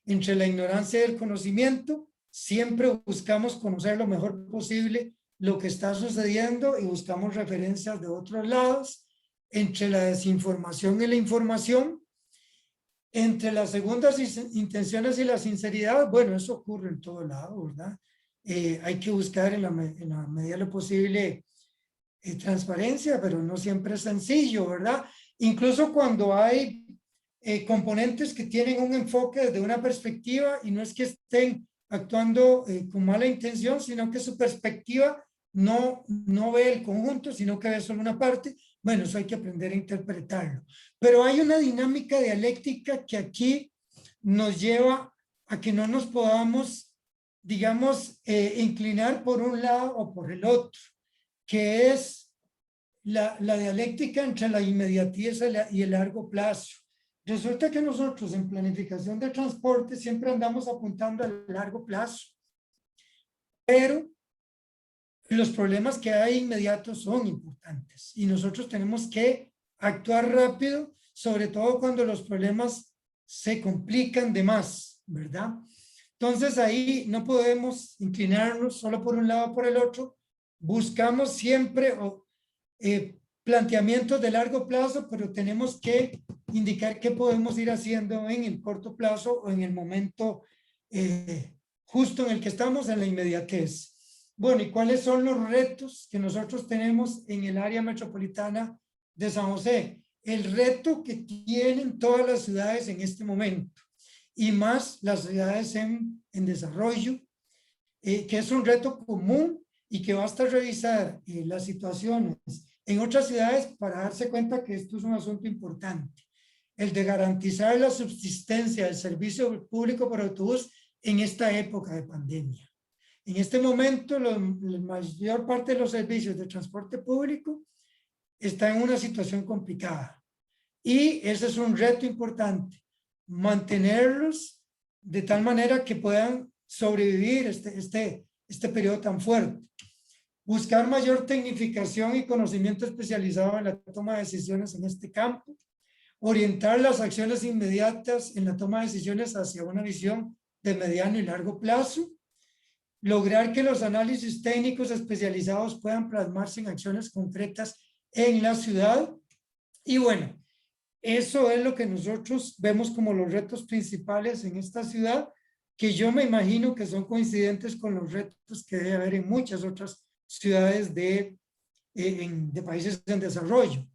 entre la ignorancia y el conocimiento. Siempre buscamos conocer lo mejor posible lo que está sucediendo y buscamos referencias de otros lados, entre la desinformación y la información, entre las segundas intenciones y la sinceridad. Bueno, eso ocurre en todo lado, ¿verdad? Hay que buscar en la medida de lo posible transparencia, pero no siempre es sencillo, ¿verdad? Incluso cuando hay componentes que tienen un enfoque desde una perspectiva y no es que estén actuando con mala intención, sino que su perspectiva no ve el conjunto, sino que ve solo una parte. Bueno, eso hay que aprender a interpretarlo. Pero hay una dinámica dialéctica que aquí nos lleva a que no nos podamos, digamos, inclinar por un lado o por el otro, que es la dialéctica entre la inmediatez y el largo plazo. Resulta que nosotros en planificación de transporte siempre andamos apuntando al largo plazo, pero los problemas que hay inmediatos son importantes y nosotros tenemos que actuar rápido, sobre todo cuando los problemas se complican de más, ¿verdad? Entonces ahí no podemos inclinarnos solo por un lado o por el otro. Buscamos siempre planteamientos de largo plazo, pero tenemos que indicar qué podemos ir haciendo en el corto plazo o en el momento justo en el que estamos, en la inmediatez. Bueno, ¿y cuáles son los retos que nosotros tenemos en el área metropolitana de San José? El reto que tienen todas las ciudades en este momento y más las ciudades en desarrollo, que es un reto común y que basta revisar las situaciones en otras ciudades para darse cuenta que esto es un asunto importante. El de garantizar la subsistencia del servicio público por autobús en esta época de pandemia. En este momento, la mayor parte de los servicios de transporte público está en una situación complicada. Y ese es un reto importante, mantenerlos de tal manera que puedan sobrevivir este periodo tan fuerte. Buscar mayor tecnificación y conocimiento especializado en la toma de decisiones en este campo. Orientar las acciones inmediatas en la toma de decisiones hacia una visión de mediano y largo plazo. Lograr que los análisis técnicos especializados puedan plasmarse en acciones concretas en la ciudad. Y bueno, eso es lo que nosotros vemos como los retos principales en esta ciudad, que yo me imagino que son coincidentes con los retos que debe haber en muchas otras ciudades de países en desarrollo.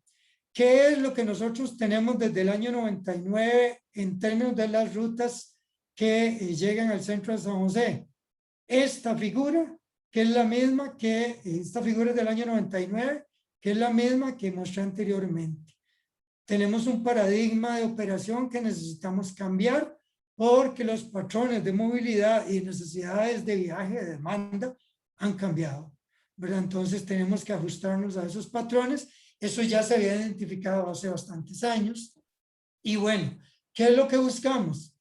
¿Qué es lo que nosotros tenemos desde el año 99 en términos de las rutas que llegan al centro de San José? Esta figura, que es la misma que, esta figura es del año 99, que es la misma que mostré anteriormente. Tenemos un paradigma de operación que necesitamos cambiar porque los patrones de movilidad y necesidades de viaje, de demanda, han cambiado, ¿verdad? Entonces tenemos que ajustarnos a esos patrones. Eso ya se había identificado hace bastantes años. Y bueno, ¿qué es lo que buscamos?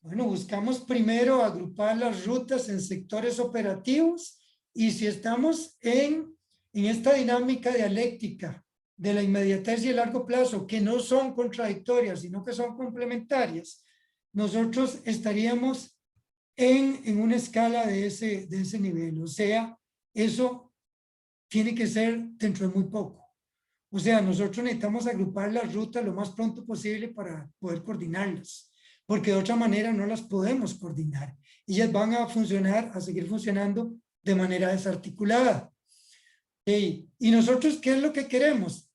Bueno, buscamos primero agrupar las rutas en sectores operativos, y si estamos en esta dinámica dialéctica de la inmediatez y el largo plazo, que no son contradictorias, sino que son complementarias, nosotros estaríamos en una escala de ese nivel. O sea, eso tiene que ser dentro de muy poco. O sea, nosotros necesitamos agrupar las rutas lo más pronto posible para poder coordinarlas, porque de otra manera no las podemos coordinar. Ellas van a funcionar, a seguir funcionando de manera desarticulada. Y nosotros, ¿qué es lo que queremos?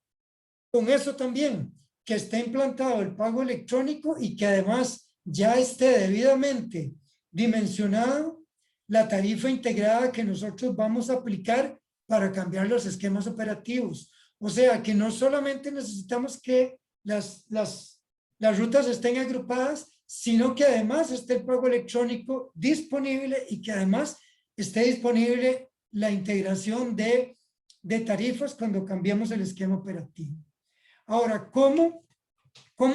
Con eso también, que esté implantado el pago electrónico y que además ya esté debidamente dimensionado la tarifa integrada que nosotros vamos a aplicar para cambiar los esquemas operativos. O sea, que no solamente necesitamos que las rutas estén agrupadas, sino que además esté el pago electrónico disponible y que además esté disponible la integración de tarifas cuando cambiamos el esquema operativo. Ahora, ¿cómo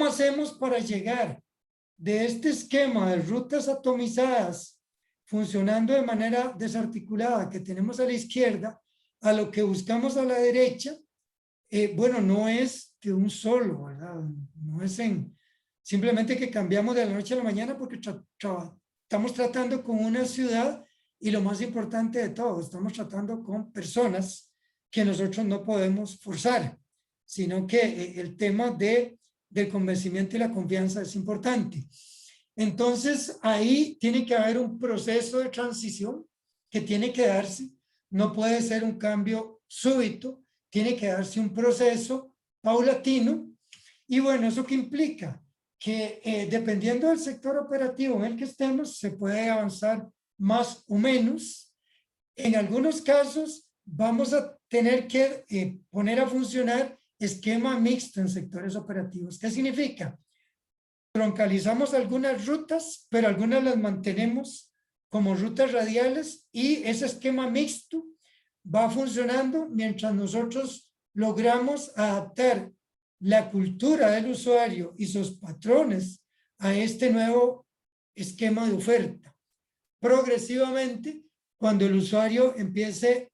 hacemos para llegar de este esquema de rutas atomizadas funcionando de manera desarticulada que tenemos a la izquierda a lo que buscamos a la derecha? Bueno, no es de un solo, ¿verdad? No es simplemente que cambiamos de la noche a la mañana, porque estamos tratando con una ciudad, y lo más importante de todo, estamos tratando con personas que nosotros no podemos forzar, sino que el tema del convencimiento y la confianza es importante. Entonces, ahí tiene que haber un proceso de transición que tiene que darse. No puede ser un cambio súbito, tiene que darse un proceso paulatino. Y bueno, ¿eso qué implica? Que dependiendo del sector operativo en el que estemos, se puede avanzar más o menos. En algunos casos, vamos a tener que poner a funcionar esquema mixto en sectores operativos. ¿Qué significa? Troncalizamos algunas rutas, pero algunas las mantenemos como rutas radiales, y ese esquema mixto va funcionando mientras nosotros logramos adaptar la cultura del usuario y sus patrones a este nuevo esquema de oferta. Progresivamente, cuando el usuario empiece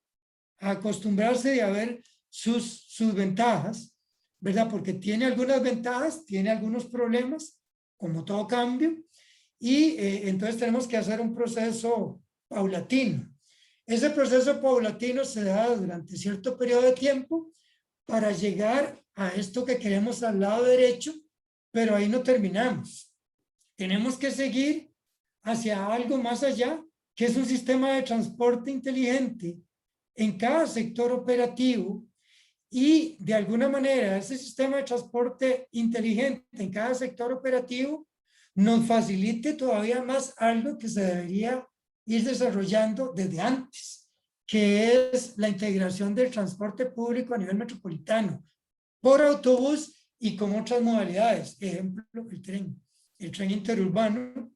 a acostumbrarse y a ver sus ventajas, ¿verdad? Porque tiene algunas ventajas, tiene algunos problemas, como todo cambio, y entonces tenemos que hacer un proceso paulatino. Ese proceso paulatino se da durante cierto periodo de tiempo para llegar a esto que queremos al lado derecho, pero ahí no terminamos. Tenemos que seguir hacia algo más allá, que es un sistema de transporte inteligente en cada sector operativo, y de alguna manera ese sistema de transporte inteligente en cada sector operativo nos facilite todavía más algo que se debería ir desarrollando desde antes, que es la integración del transporte público a nivel metropolitano, por autobús y con otras modalidades. Ejemplo, el tren interurbano,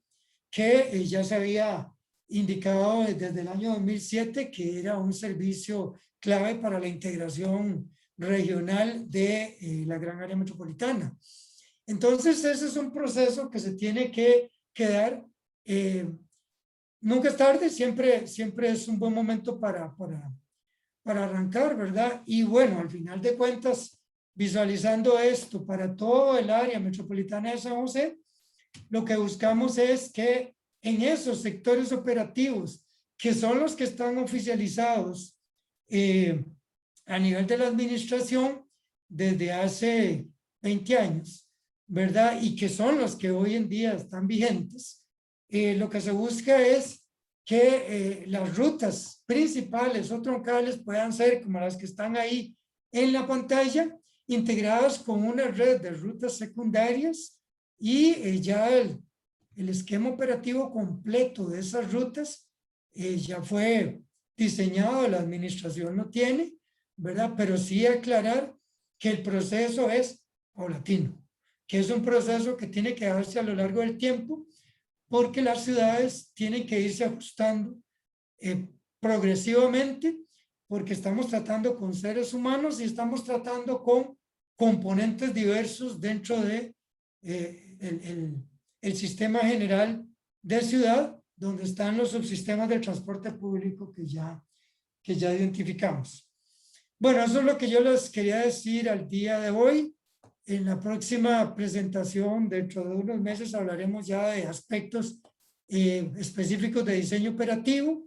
que ya se había indicado desde el año 2007 que era un servicio clave para la integración regional de la gran área metropolitana. Entonces, ese es un proceso que se tiene que dar. Nunca es tarde, siempre es un buen momento para arrancar, ¿verdad? Y bueno, al final de cuentas, visualizando esto para todo el área metropolitana de San José, lo que buscamos es que en esos sectores operativos, que son los que están oficializados a nivel de la administración desde hace 20 años, ¿verdad? Y que son los que hoy en día están vigentes, lo que se busca es que las rutas principales o troncales puedan ser como las que están ahí en la pantalla, integradas con una red de rutas secundarias y ya el esquema operativo completo de esas rutas ya fue diseñado, la administración lo tiene, ¿verdad? Pero sí aclarar que el proceso es paulatino, que es un proceso que tiene que darse a lo largo del tiempo, porque las ciudades tienen que irse ajustando progresivamente, porque estamos tratando con seres humanos y estamos tratando con componentes diversos dentro de el sistema general de ciudad, donde están los subsistemas del transporte público que ya identificamos. Bueno, eso es lo que yo les quería decir al día de hoy. En la próxima presentación, dentro de unos meses, hablaremos ya de aspectos específicos de diseño operativo.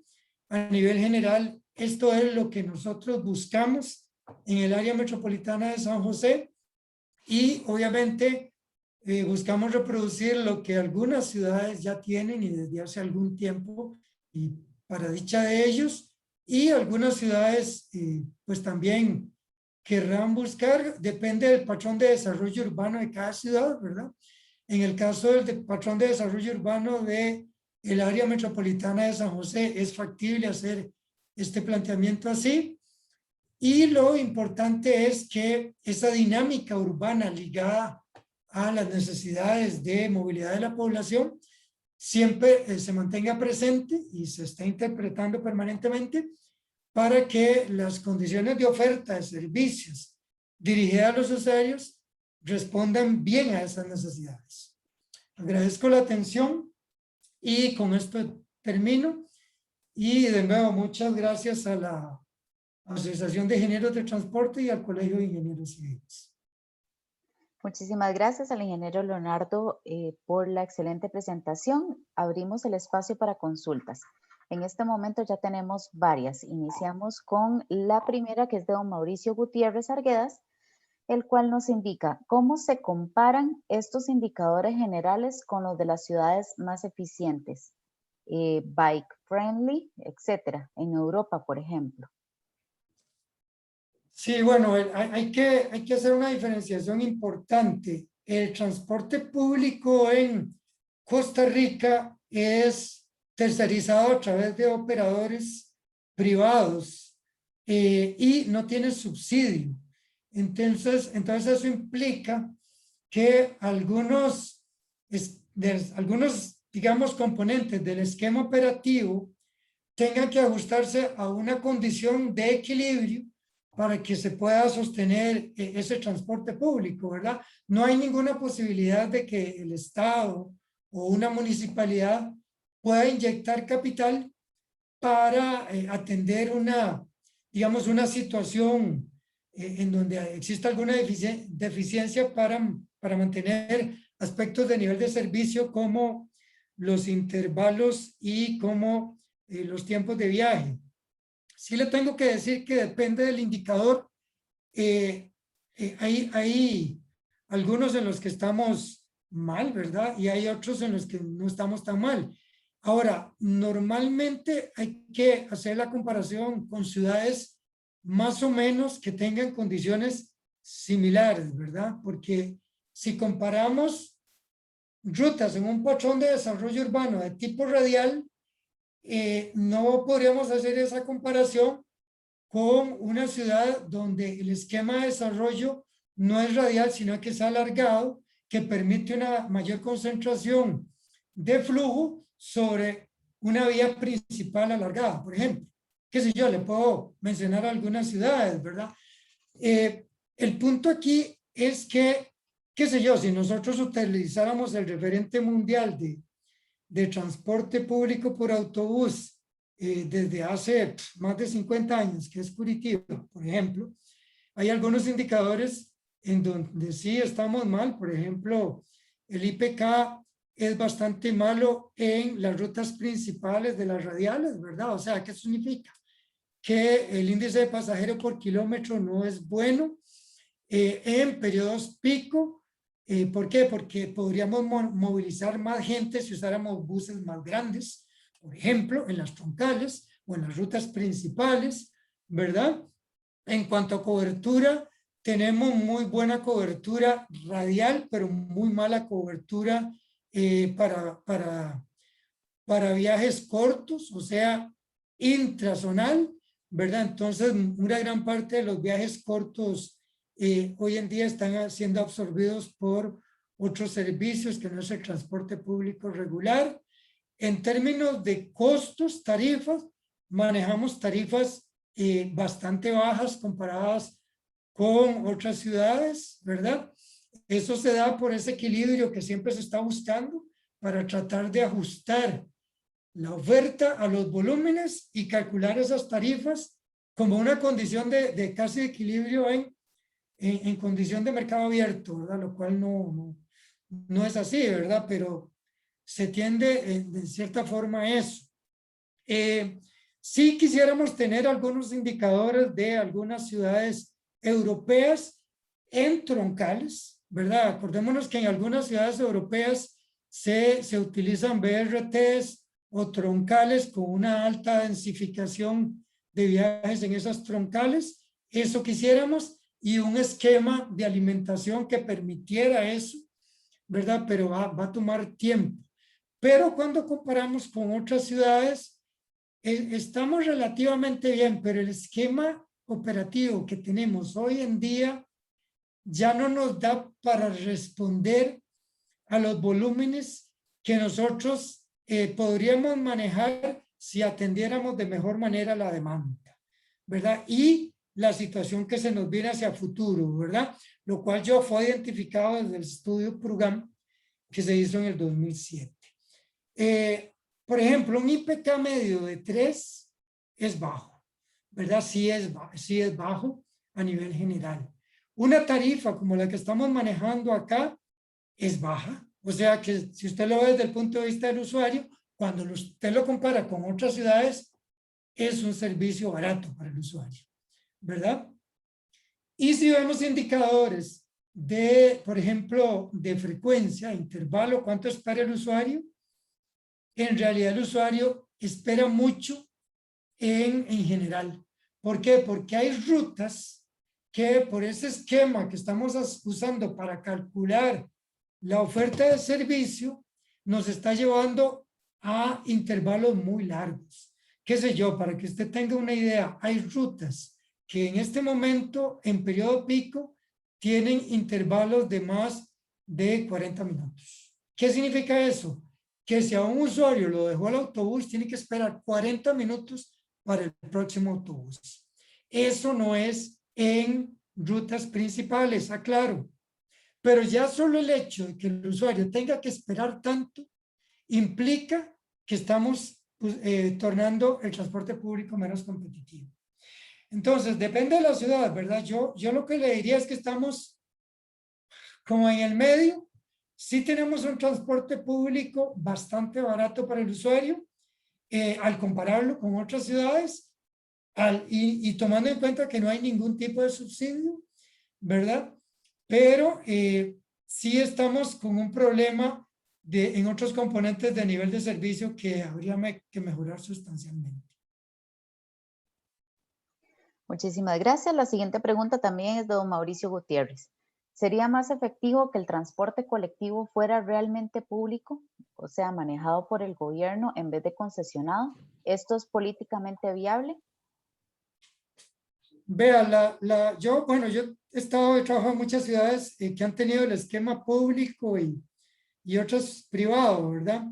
A nivel general, esto es lo que nosotros buscamos en el área metropolitana de San José y obviamente buscamos reproducir lo que algunas ciudades ya tienen y desde hace algún tiempo, y para dicha de ellos, y algunas ciudades pues también querrán buscar, depende del patrón de desarrollo urbano de cada ciudad, ¿verdad? En el caso del patrón de desarrollo urbano de el área metropolitana de San José, es factible hacer este planteamiento así. Y lo importante es que esa dinámica urbana ligada a las necesidades de movilidad de la población siempre se mantenga presente y se está interpretando permanentemente para que las condiciones de oferta de servicios dirigidas a los usuarios respondan bien a esas necesidades. Agradezco la atención y con esto termino. Y de nuevo, muchas gracias a la Asociación de Ingenieros de Transporte y al Colegio de Ingenieros Civiles. Muchísimas gracias al ingeniero Leonardo por la excelente presentación. Abrimos el espacio para consultas. En este momento ya tenemos varias. Iniciamos con la primera, que es de don Mauricio Gutiérrez Arguedas, el cual nos indica cómo se comparan estos indicadores generales con los de las ciudades más eficientes, bike friendly, etcétera, en Europa, por ejemplo. Sí, bueno, hay que hacer una diferenciación importante. El transporte público en Costa Rica es tercerizado a través de operadores privados y no tiene subsidio. Entonces eso implica que algunos, digamos, componentes del esquema operativo tengan que ajustarse a una condición de equilibrio para que se pueda sostener ese transporte público, ¿verdad? No hay ninguna posibilidad de que el Estado o una municipalidad pueda inyectar capital para atender digamos, una situación en donde exista alguna deficiencia para mantener aspectos de nivel de servicio como los intervalos y como los tiempos de viaje. Sí le tengo que decir que depende del indicador. Hay algunos en los que estamos mal, ¿verdad? Y hay otros en los que no estamos tan mal. Ahora, normalmente hay que hacer la comparación con ciudades más o menos que tengan condiciones similares, ¿verdad? Porque si comparamos rutas en un patrón de desarrollo urbano de tipo radial, no podríamos hacer esa comparación con una ciudad donde el esquema de desarrollo no es radial, sino que es alargado, que permite una mayor concentración de flujo sobre una vía principal alargada, por ejemplo. Qué sé yo, le puedo mencionar algunas ciudades, ¿verdad? El punto aquí es que, qué sé yo, si nosotros utilizáramos el referente mundial de transporte público por autobús desde hace más de 50 años, que es Curitiba, por ejemplo, hay algunos indicadores en donde sí estamos mal. Por ejemplo, el IPK es bastante malo en las rutas principales de las radiales, ¿verdad? O sea, ¿qué significa? Que el índice de pasajero por kilómetro no es bueno en periodos pico ¿Por qué? Porque podríamos movilizar más gente si usáramos buses más grandes, por ejemplo, en las troncales o en las rutas principales, ¿verdad? En cuanto a cobertura, tenemos muy buena cobertura radial, pero muy mala cobertura para viajes cortos, o sea, intrazonal, ¿verdad? Entonces, una gran parte de los viajes cortos hoy en día están siendo absorbidos por otros servicios que no es el transporte público regular. En términos de costos, tarifas, manejamos tarifas bastante bajas comparadas con otras ciudades, ¿verdad? Eso se da por ese equilibrio que siempre se está buscando para tratar de ajustar la oferta a los volúmenes y calcular esas tarifas como una condición de casi equilibrio en condición de mercado abierto, ¿verdad? Lo cual no es así, ¿verdad? Pero se tiende de cierta forma a eso. Sí quisiéramos tener algunos indicadores de algunas ciudades europeas en troncales, ¿verdad? Acordémonos que en algunas ciudades europeas se utilizan BRTs o troncales con una alta densificación de viajes en esas troncales. Eso quisiéramos, y un esquema de alimentación que permitiera eso, ¿verdad? Pero va a tomar tiempo. Pero cuando comparamos con otras ciudades, estamos relativamente bien, pero el esquema operativo que tenemos hoy en día ya no nos da para responder a los volúmenes que nosotros podríamos manejar si atendiéramos de mejor manera la demanda, ¿verdad? Y la situación que se nos viene hacia futuro, ¿verdad? Lo cual yo fue identificado desde el estudio PRUGAM que se hizo en el 2007. Por ejemplo, un IPK medio de 3 es bajo, ¿verdad? Sí es bajo a nivel general. Una tarifa como la que estamos manejando acá es baja. O sea que si usted lo ve desde el punto de vista del usuario, cuando usted lo compara con otras ciudades, es un servicio barato para el usuario, ¿verdad? Y si vemos indicadores de, por ejemplo, de frecuencia, intervalo, cuánto espera el usuario, en realidad el usuario espera mucho en general. ¿Por qué? Porque hay rutas que por ese esquema que estamos usando para calcular la oferta de servicio nos está llevando a intervalos muy largos. Qué sé yo, para que usted tenga una idea, hay rutas que en este momento, en periodo pico, tienen intervalos de más de 40 minutos. ¿Qué significa eso? Que si a un usuario lo dejó el autobús, tiene que esperar 40 minutos para el próximo autobús. Eso no es en rutas principales, aclaro. Pero ya solo el hecho de que el usuario tenga que esperar tanto implica que estamos tornando el transporte público menos competitivo. Entonces, depende de la ciudad, ¿verdad? Yo lo que le diría es que estamos como en el medio. Sí tenemos un transporte público bastante barato para el usuario al compararlo con otras ciudades y tomando en cuenta que no hay ningún tipo de subsidio, ¿verdad? Pero sí estamos con un problema en otros componentes de nivel de servicio que habría que mejorar sustancialmente. Muchísimas gracias. La siguiente pregunta también es de don Mauricio Gutiérrez. ¿Sería más efectivo que el transporte colectivo fuera realmente público, o sea, manejado por el gobierno en vez de concesionado? ¿Esto es políticamente viable? Vea, yo he trabajado en muchas ciudades que han tenido el esquema público y otros privados, ¿verdad?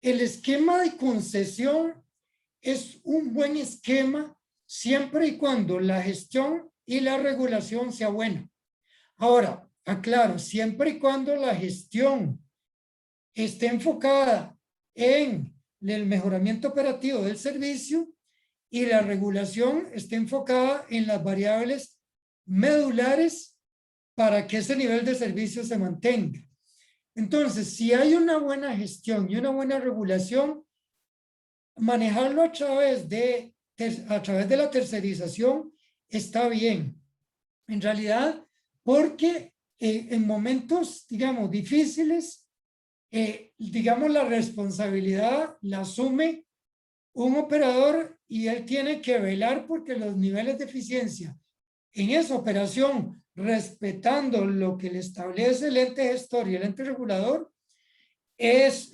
El esquema de concesión es un buen esquema siempre y cuando la gestión y la regulación sea buena. Ahora, aclaro, siempre y cuando la gestión esté enfocada en el mejoramiento operativo del servicio y la regulación esté enfocada en las variables medulares para que ese nivel de servicio se mantenga. Entonces, si hay una buena gestión y una buena regulación, manejarlo a través de la tercerización está bien. En realidad, porque en momentos, digamos, difíciles, digamos, la responsabilidad la asume un operador y él tiene que velar porque los niveles de eficiencia en esa operación, respetando lo que le establece el ente gestor y el ente regulador, es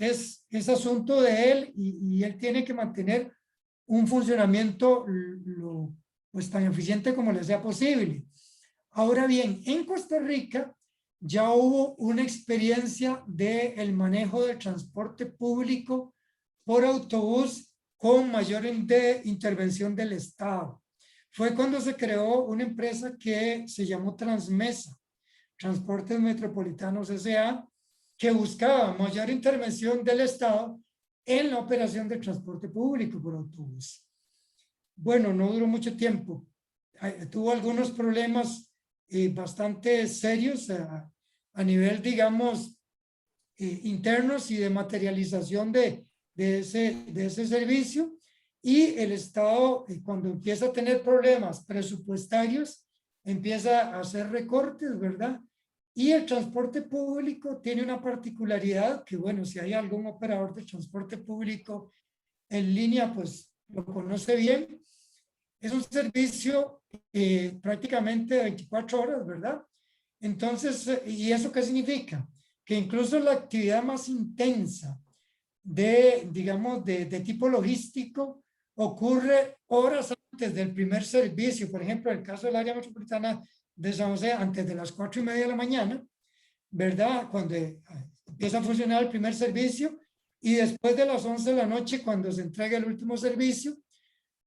asunto de él y él tiene que mantener un funcionamiento pues tan eficiente como le sea posible. Ahora bien, en Costa Rica ya hubo una experiencia del manejo del transporte público por autobús con mayor intervención del Estado. Fue cuando se creó una empresa que se llamó Transmesa, Transportes Metropolitanos S.A., que buscaba mayor intervención del Estado en la operación del transporte público por autobús. Bueno, no duró mucho tiempo. Tuvo algunos problemas bastante serios a nivel, digamos, internos y de materialización de ese servicio, y el Estado, cuando empieza a tener problemas presupuestarios, empieza a hacer recortes, ¿verdad? Y el transporte público tiene una particularidad que, bueno, si hay algún operador de transporte público en línea, pues lo conoce bien. Es un servicio prácticamente de 24 horas, ¿verdad? Entonces, ¿y eso qué significa? Que incluso la actividad más intensa digamos, de tipo logístico ocurre horas antes del primer servicio. Por ejemplo, en el caso del área metropolitana de San José, antes de las 4:30 de la mañana, ¿verdad? Cuando empieza a funcionar el primer servicio, y después de las 11 de la noche, cuando se entrega el último servicio,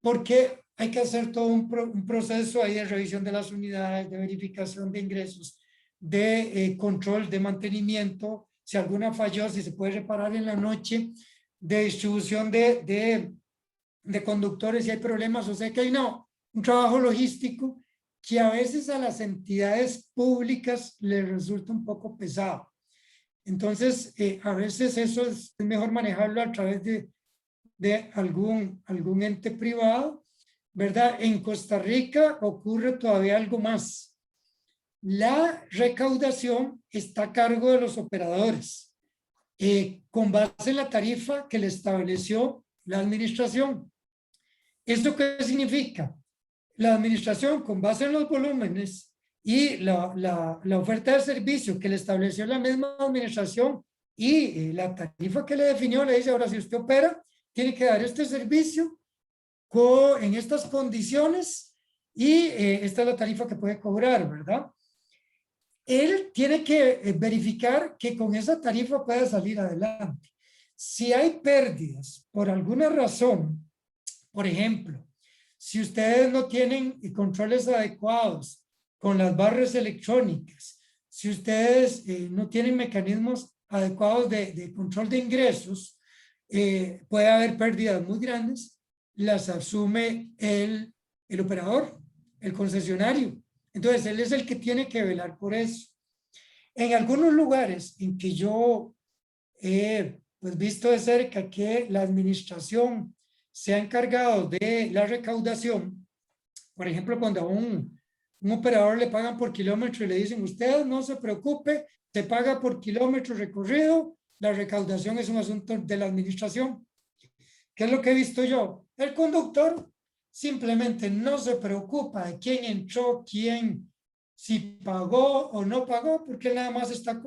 porque hay que hacer todo un proceso ahí de revisión de las unidades, de verificación de ingresos, de control de mantenimiento, si alguna falló, si se puede reparar en la noche, de distribución de conductores si hay problemas. O sea que hay un trabajo logístico que a veces a las entidades públicas les resulta un poco pesado. Entonces, a veces eso es mejor manejarlo a través de algún ente privado, ¿verdad? En Costa Rica ocurre todavía algo más. La recaudación está a cargo de los operadores, con base en la tarifa que le estableció la administración. ¿Esto qué significa? La administración, con base en los volúmenes y la oferta de servicio que le estableció la misma administración y la tarifa que le definió, le dice: ahora, si usted opera, tiene que dar este servicio en estas condiciones y esta es la tarifa que puede cobrar, ¿verdad? Él tiene que verificar que con esa tarifa pueda salir adelante. Si hay pérdidas por alguna razón, por ejemplo, si ustedes no tienen controles adecuados con las barras electrónicas, si ustedes no tienen mecanismos adecuados de control de ingresos, puede haber pérdidas muy grandes, las asume el operador, el concesionario. Entonces, él es el que tiene que velar por eso. En algunos lugares en que yo he pues, visto de cerca que la administración se ha encargado de la recaudación, por ejemplo, cuando a un operador le pagan por kilómetro y le dicen: usted no se preocupe, se paga por kilómetro recorrido, la recaudación es un asunto de la administración. ¿Qué es lo que he visto yo? El conductor simplemente no se preocupa de quién entró, si pagó o no pagó, porque nada más está,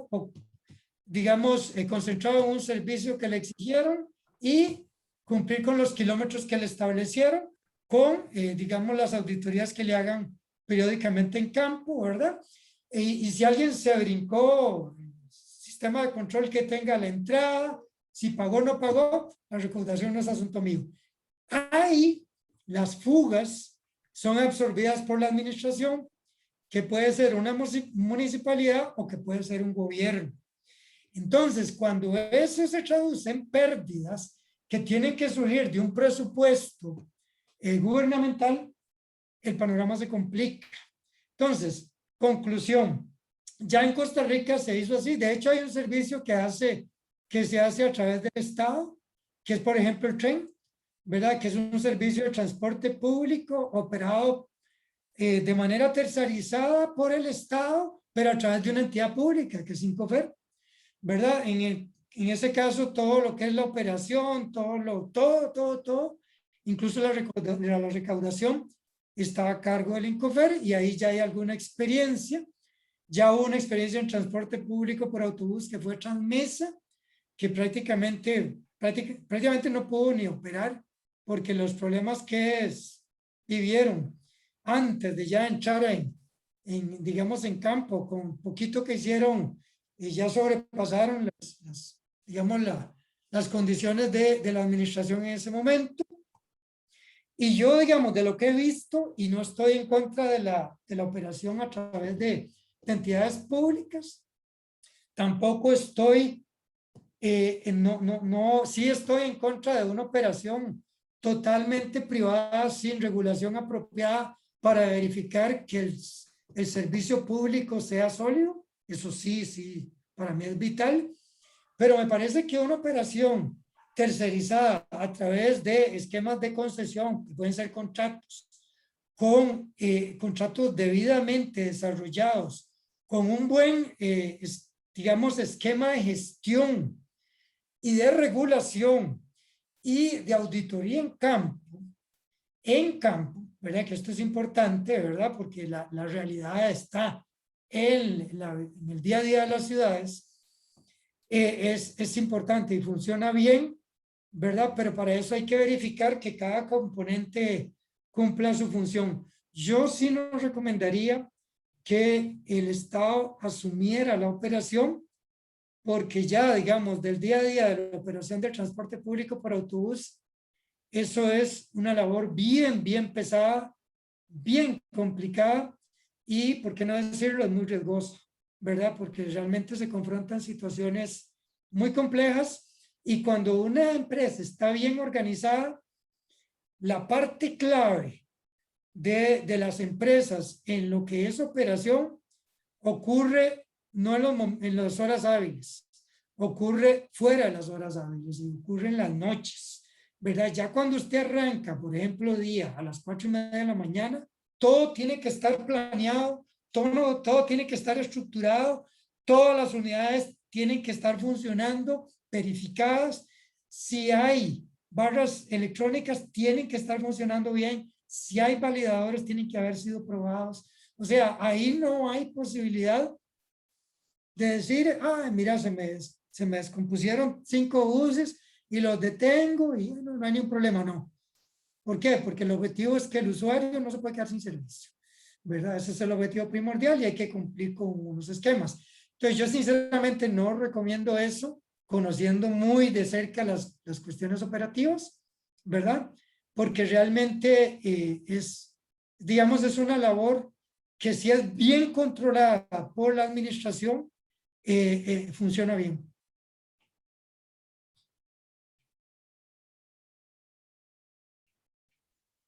digamos, concentrado en un servicio que le exigieron y cumplir con los kilómetros que le establecieron, con, digamos, las auditorías que le hagan periódicamente en campo, ¿verdad? Y si alguien se brincó sistema de control que tenga la entrada, si pagó o no pagó, la recaudación no es asunto mío. Ahí las fugas son absorbidas por la administración, que puede ser una municipalidad o que puede ser un gobierno. Entonces, cuando eso se traduce en pérdidas que tienen que surgir de un presupuesto gubernamental, el panorama se complica. Entonces, conclusión, ya en Costa Rica se hizo así. De hecho, hay un servicio que se hace a través del Estado, que es, por ejemplo, el tren, ¿verdad? Que es un servicio de transporte público operado de manera tercerizada por el Estado, pero a través de una entidad pública, que es Incofer, ¿verdad? En ese caso, todo lo que es la operación, todo, incluso la recaudación, está a cargo del Incofer, y ahí ya hay alguna experiencia. Ya hubo una experiencia en transporte público por autobús que fue Transmesa, que prácticamente no pudo ni operar porque los problemas que vivieron antes de ya entrar digamos, en campo, con poquito que hicieron, ya sobrepasaron digamos, las condiciones de la administración en ese momento. Y yo, digamos, de lo que he visto, y no estoy en contra de la operación a través de entidades públicas, tampoco estoy, sí estoy en contra de una operación totalmente privada, sin regulación apropiada para verificar que el servicio público sea sólido. Eso sí, para mí es vital. Pero me parece que una operación tercerizada a través de esquemas de concesión, que pueden ser contratos, con contratos debidamente desarrollados, con un buen, digamos, esquema de gestión y de regulación y de auditoría en campo, ¿verdad? Que esto es importante, ¿verdad? Porque la realidad está en el día a día de las ciudades. Es importante y funciona bien, ¿verdad? Pero para eso hay que verificar que cada componente cumpla su función. Yo sí nos recomendaría que el Estado asumiera la operación, porque ya, digamos, del día a día de la operación del transporte público por autobús, eso es una labor bien pesada, bien complicada y, por qué no decirlo, es muy riesgosa, ¿verdad? Porque realmente se confrontan situaciones muy complejas, y cuando una empresa está bien organizada, la parte clave de las empresas en lo que es operación ocurre no en las horas hábiles, ocurre fuera de las horas hábiles, ocurre en las noches, ¿verdad? Ya cuando usted arranca, por ejemplo, día a las 4:30 de la mañana, todo tiene que estar planeado, todo tiene que estar estructurado, todas las unidades tienen que estar funcionando, verificadas. Si hay barras electrónicas, tienen que estar funcionando bien. Si hay validadores, tienen que haber sido probados. O sea, ahí no hay posibilidad de decir, mira, se me descompusieron 5 buses y los detengo y no hay ningún problema, no. ¿Por qué? Porque el objetivo es que el usuario no se puede quedar sin servicio, ¿verdad? Ese es el objetivo primordial y hay que cumplir con unos esquemas. Entonces, yo sinceramente no recomiendo eso, conociendo muy de cerca las cuestiones operativas, ¿verdad? Porque realmente digamos, es una labor que, si es bien controlada por la administración, funciona bien.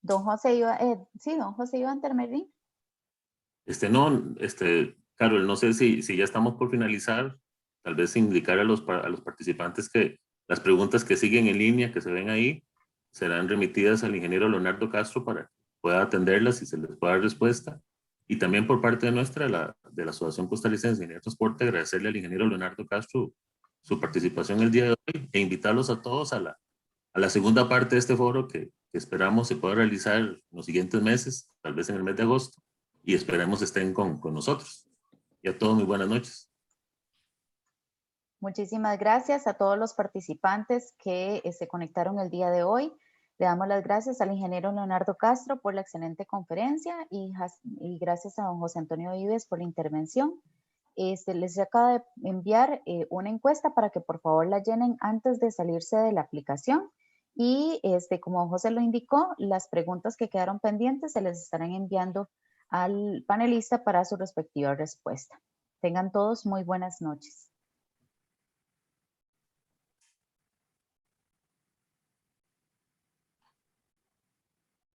Don José don José iba a intervenir. No, Carol, no sé si ya estamos por finalizar, tal vez indicar a los participantes que las preguntas que siguen en línea, que se ven ahí, serán remitidas al ingeniero Leonardo Castro para que pueda atenderlas y se les pueda dar respuesta. Y también por parte de de la Asociación Costarricense de Ingeniería de Transporte, agradecerle al ingeniero Leonardo Castro su participación el día de hoy e invitarlos a todos a la segunda parte de este foro que esperamos se pueda realizar en los siguientes meses, tal vez en el mes de agosto, y esperemos estén con nosotros. Y a todos muy buenas noches. Muchísimas gracias a todos los participantes que se conectaron el día de hoy. Le damos las gracias al ingeniero Leonardo Castro por la excelente conferencia y gracias a don José Antonio Vives por la intervención. Les acaba de enviar una encuesta para que por favor la llenen antes de salirse de la aplicación. Y como José lo indicó, las preguntas que quedaron pendientes se les estarán enviando al panelista para su respectiva respuesta. Tengan todos muy buenas noches.